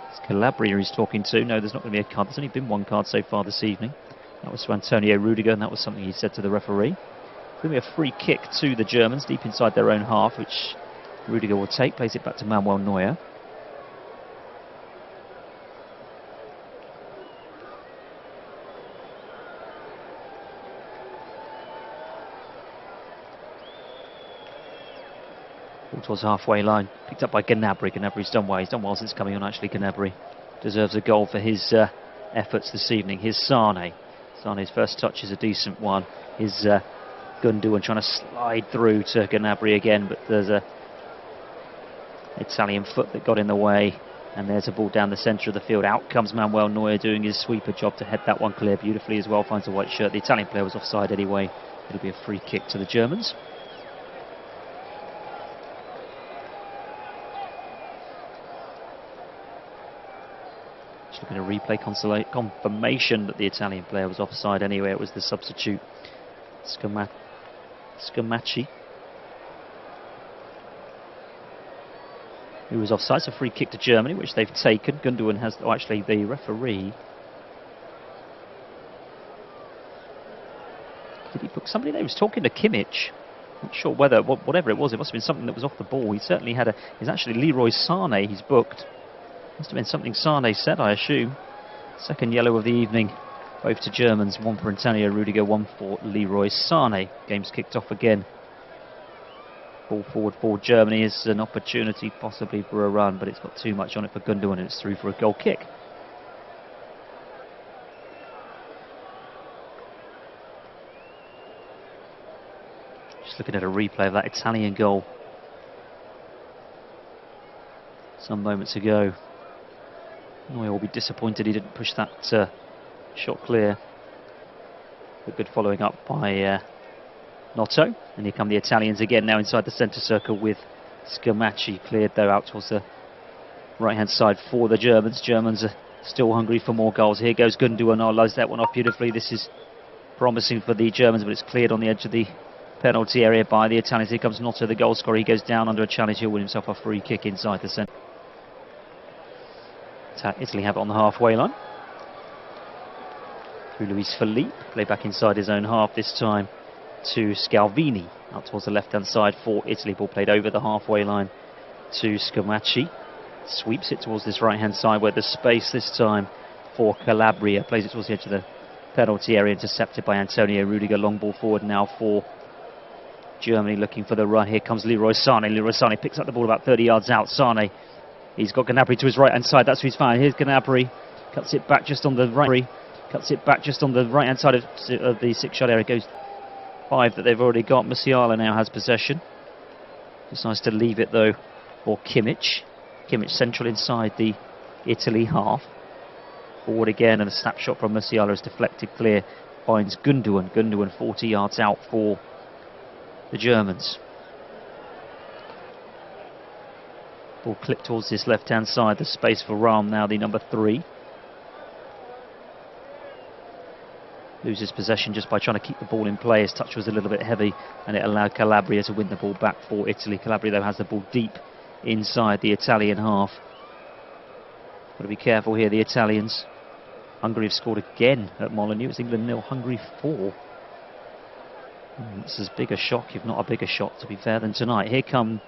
B: It's Calabria he's talking to. No, there's not going to be a card. There's only been one card so far this evening. That was to Antonio Rudiger, and that was something he said to the referee. It's going to be a free kick to the Germans deep inside their own half, which Rudiger will take. Plays it back to Manuel Neuer. Towards halfway line, picked up by Gnabry. Gnabri's done well. He's done well since coming on, actually. Gnabry deserves a goal for his efforts this evening. Here's Sane. Sane's first touch is a decent one. Here's Gundogan trying to slide through to Gnabry again, but there's a Italian foot that got in the way, and there's a ball down the centre of the field. Out comes Manuel Neuer doing his sweeper job to head that one clear beautifully as well. Finds a white shirt. The Italian player was offside anyway. It'll be a free kick to the Germans. Looking at a replay confirmation that the Italian player was offside anyway. It was the substitute Scamacci who was offside. It's a free kick to Germany, which they've taken. Gundogan has, oh, actually the referee, did he book somebody there? He was talking to Kimmich. Not sure whether, whatever it was, it must have been something that was off the ball. He certainly had he's actually Leroy Sané he's booked. Must have been something Sane said, I assume. Second yellow of the evening, both to Germans. One for Antonio Rudiger, one for Leroy Sané. Game's kicked off again. Ball forward for Germany is an opportunity possibly for a run, but it's got too much on it for Gundogan, and it's through for a goal kick. Just looking at a replay of that Italian goal some moments ago. Neuer will be disappointed he didn't push that shot clear. But good following up by Notto. And here come the Italians again now inside the centre circle with Scamacci. Cleared though out towards the right hand side for the Germans. Germans are still hungry for more goals. Here goes Gundogan. Oh, loads that one off beautifully. This is promising for the Germans, but it's cleared on the edge of the penalty area by the Italians. Here comes Notto, the goal scorer. He goes down under a challenge. He'll win himself a free kick inside the centre. Italy have it on the halfway line. Through Luis Felipe, play back inside his own half this time to Scalvini. Out towards the left-hand side for Italy. Ball played over the halfway line to Scamacci. Sweeps it towards this right-hand side where there's space this time for Calabria. Plays it towards the edge of the penalty area, intercepted by Antonio Rudiger. Long ball forward now for Germany, looking for the run. Here comes Leroy Sané. Leroy Sané picks up the ball about 30 yards out. Sané, he's got Gnabry to his right-hand side. That's who he's found. Here's Gnabry. Cuts it back just on the right. Cuts it back just on the right-hand side of the six-shot area. Goes 5 that they've already got. Musiala now has possession. Decides to leave it though for Kimmich. Kimmich central inside the Italy half. Forward again, and a snapshot from Musiala is deflected clear. Finds Gundogan. Gundogan 40 yards out for the Germans. Ball clipped towards this left-hand side. The space for Rahm now, the number 3. Loses possession just by trying to keep the ball in play. His touch was a little bit heavy, and it allowed Calabria to win the ball back for Italy. Calabria, though, has the ball deep inside the Italian half. Got to be careful here, the Italians. Hungary have scored again at Molineux. It's England 0, Hungary 4. It's as big a shock, if not a bigger shock, to be fair, than tonight. Here come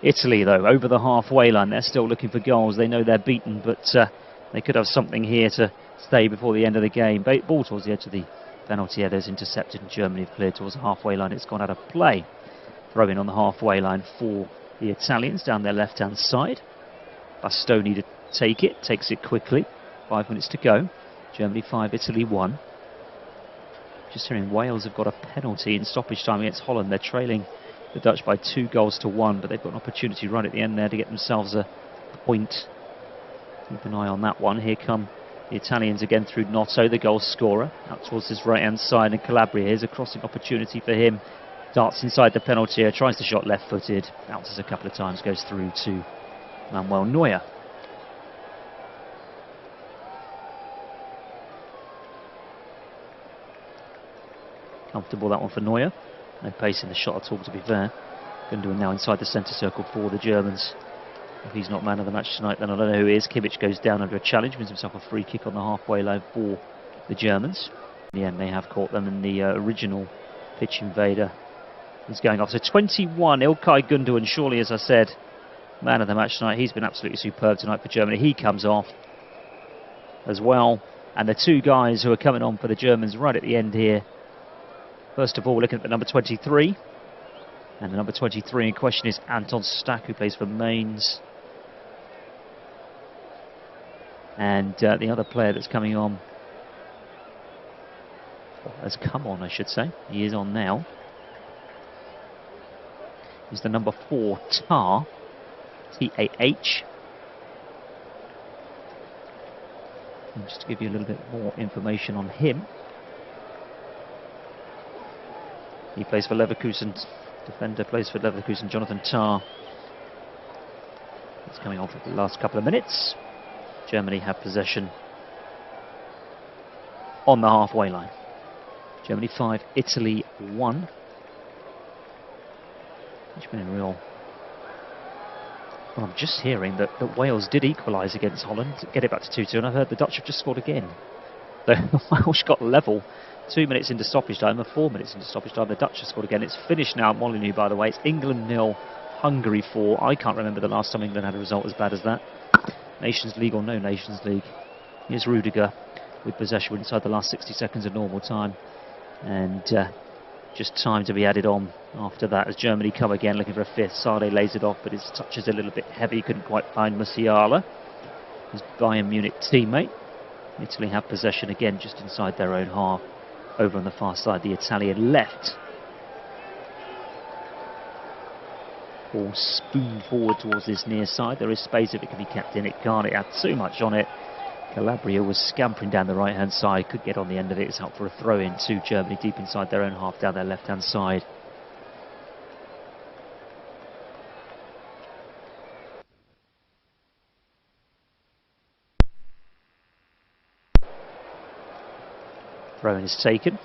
B: Italy, though, over the halfway line. They're still looking for goals. They know they're beaten, but they could have something here to stay before the end of the game. Ball towards the edge of the penalty area is intercepted, and Germany have cleared towards the halfway line. It's gone out of play. Throw in on the halfway line for the Italians down their left-hand side. Bastoni to take it, takes it quickly. 5 minutes to go. Germany 5, Italy 1. Just hearing Wales have got a penalty in stoppage time against Holland. They're trailing the Dutch by 2 goals to 1, but they've got an opportunity right at the end there to get themselves a point. Keep an eye on that one. Here come the Italians again through Notto, the goal scorer, out towards his right-hand side, and Calabria. Here's a crossing opportunity for him Darts inside the penalty area, tries the shot left-footed, bounces a couple of times, goes through to Manuel Neuer. Comfortable that one for Neuer. No pace in the shot at all, to be fair. Gundogan now inside the centre circle for the Germans. If he's not man of the match tonight, then I don't know who is. Kimmich goes down under a challenge, wins himself a free kick on the halfway line for the Germans. In the end, they have caught them, and the original pitch invader is going off. So 21, Ilkay Gundogan, surely, as I said, man of the match tonight. He's been absolutely superb tonight for Germany. He comes off as well. And the two guys who are coming on for the Germans right at the end here. First of all, we're looking at the number 23. And the number 23 in question is Anton Stack, who plays for Mainz. And the other player that's coming on, has come on, I should say. He is on now. Is the number 4, Tar. T-A-H. And just to give you a little bit more information on him. He plays for Leverkusen. Defender plays for Leverkusen, Jonathan Tah. He's coming on for the last couple of minutes. Germany have possession on the halfway line. Germany 5, Italy 1. It's been a real... Well, I'm just hearing that Wales did equalise against Holland, get it back to 2-2, and I've heard the Dutch have just scored again. The Welsh got level 2 minutes into stoppage time, and 4 minutes into stoppage time. The Dutch have scored again. It's finished now at Molineux, by the way. It's England 0, Hungary 4. I can't remember the last time England had a result as bad as that. Nations League or no Nations League. Here's Rudiger with possession inside the last 60 seconds of normal time. And just time to be added on after that as Germany come again looking for a fifth. Sade lays it off, but his touch is a little bit heavy. Couldn't quite find Musiala, his Bayern Munich teammate. Italy have possession again just inside their own half. Over on the far side, the Italian left. Ball spoon forward towards this near side. There is space if it can be kept in. It can't. It had too much on it. Calabria was scampering down the right hand side. Could get on the end of it. It's out for a throw in to Germany deep inside their own half down their left hand side. Throw-in is taken.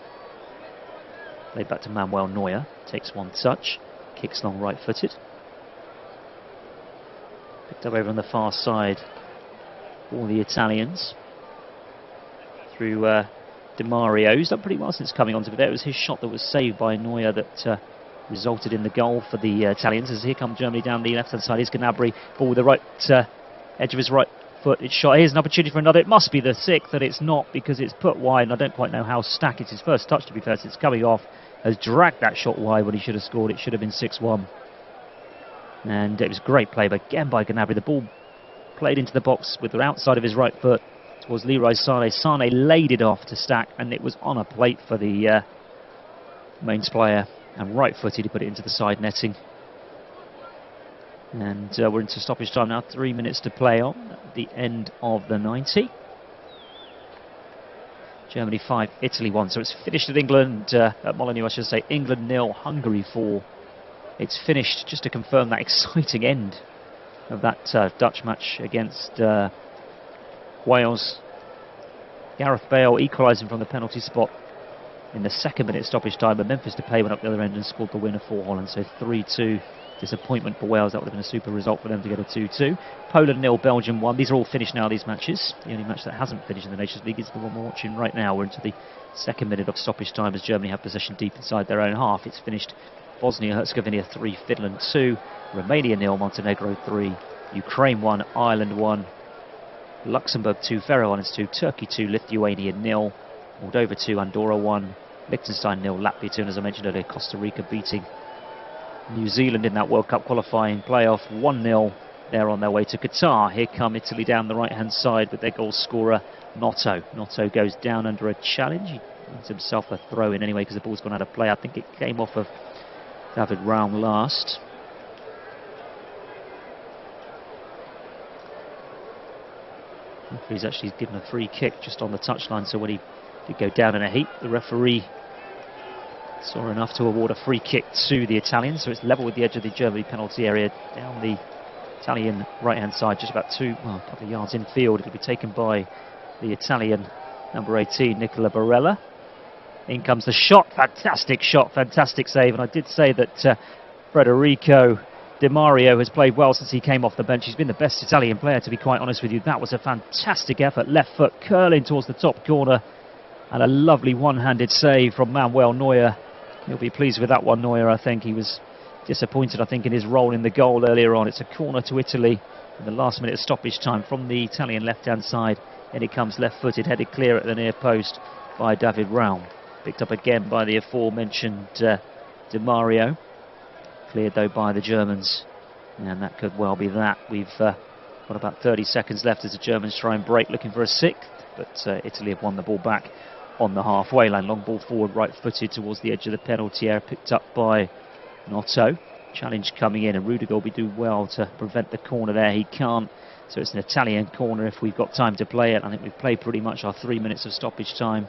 B: Played back to Manuel Neuer. Takes one touch. Kicks long right-footed. Picked up over on the far side for the Italians. Through Di Mario. He's done pretty well since coming on to be there. It was his shot that was saved by Neuer that resulted in the goal for the Italians. As here comes Germany down the left-hand side. Here's Gnabry. Ball with the right edge of his right foot. It's shot. Here's an opportunity for another. It must be the sixth, that it's not because it's put wide. And I don't quite know how Stack, it's his first touch to be fair, since coming off, has dragged that shot wide when he should have scored. It should have been 6-1. And it was great play again by Gnabry. The ball played into the box with the outside of his right foot towards Leroy Sané. Sané laid it off to Stack, and it was on a plate for the Mainz player. And right-footed, he put it into the side netting. And we're into stoppage time now. 3 minutes to play on at the end of the 90. Germany 5, Italy 1. So it's finished at England, at Molineux, I should say. England 0, Hungary 4. It's finished, just to confirm that exciting end of that Dutch match against Wales. Gareth Bale equalising from the penalty spot in the 2nd minute stoppage time, but Memphis Depay went up the other end and scored the winner for Holland. So 3-2. Disappointment for Wales. That would have been a super result for them to get a 2-2. Poland 0, Belgium 1. These are all finished now, these matches. The only match that hasn't finished in the Nations League is the one we're watching right now. We're into the 2nd minute of stoppage time as Germany have possession deep inside their own half. It's finished Bosnia-Herzegovina 3, Finland 2, Romania 0, Montenegro 3, Ukraine 1, Ireland 1, Luxembourg 2, Faroe Islands 2, Turkey 2, Lithuania 0, Moldova 2, Andorra 1, Liechtenstein 0, Latvia 2, and as I mentioned earlier, Costa Rica beating New Zealand in that World Cup qualifying playoff 1-0. They're on their way to Qatar. Here come Italy down the right-hand side with their goal scorer, Notto. Notto goes down under a challenge. He wins himself a throw-in anyway because the ball's gone out of play. I think it came off of David Raum last. He's actually given a free kick just on the touchline, so when he did go down in a heap, the referee Saw enough to award a free kick to the Italians, so it's level with the edge of the Germany penalty area down the Italian right-hand side, just about a couple of yards infield. It'll be taken by the Italian number 18, Nicola Barella. In comes the shot, fantastic save, and I did say that Federico Di Mario has played well since he came off the bench. He's been the best Italian player, to be quite honest with you. That was a fantastic effort, left foot curling towards the top corner, and a lovely one-handed save from Manuel Neuer. He'll be pleased with that one, Neuer. I think he was disappointed, in his role in the goal earlier on. It's a corner to Italy in the last minute of stoppage time from the Italian left-hand side. And it comes left-footed, headed clear at the near post by David Raum. Picked up again by the aforementioned Di Mario. Cleared though by the Germans, and that could well be that. We've got about 30 seconds left as the Germans try and break, looking for a sixth, but Italy have won the ball back on the halfway line. Long ball forward, right-footed towards the edge of the penalty area, picked up by Notto. Challenge coming in, and Rudiger will do well to prevent the corner there. He can't, so it's an Italian corner if we've got time to play it. I think we've played pretty much our 3 minutes of stoppage time.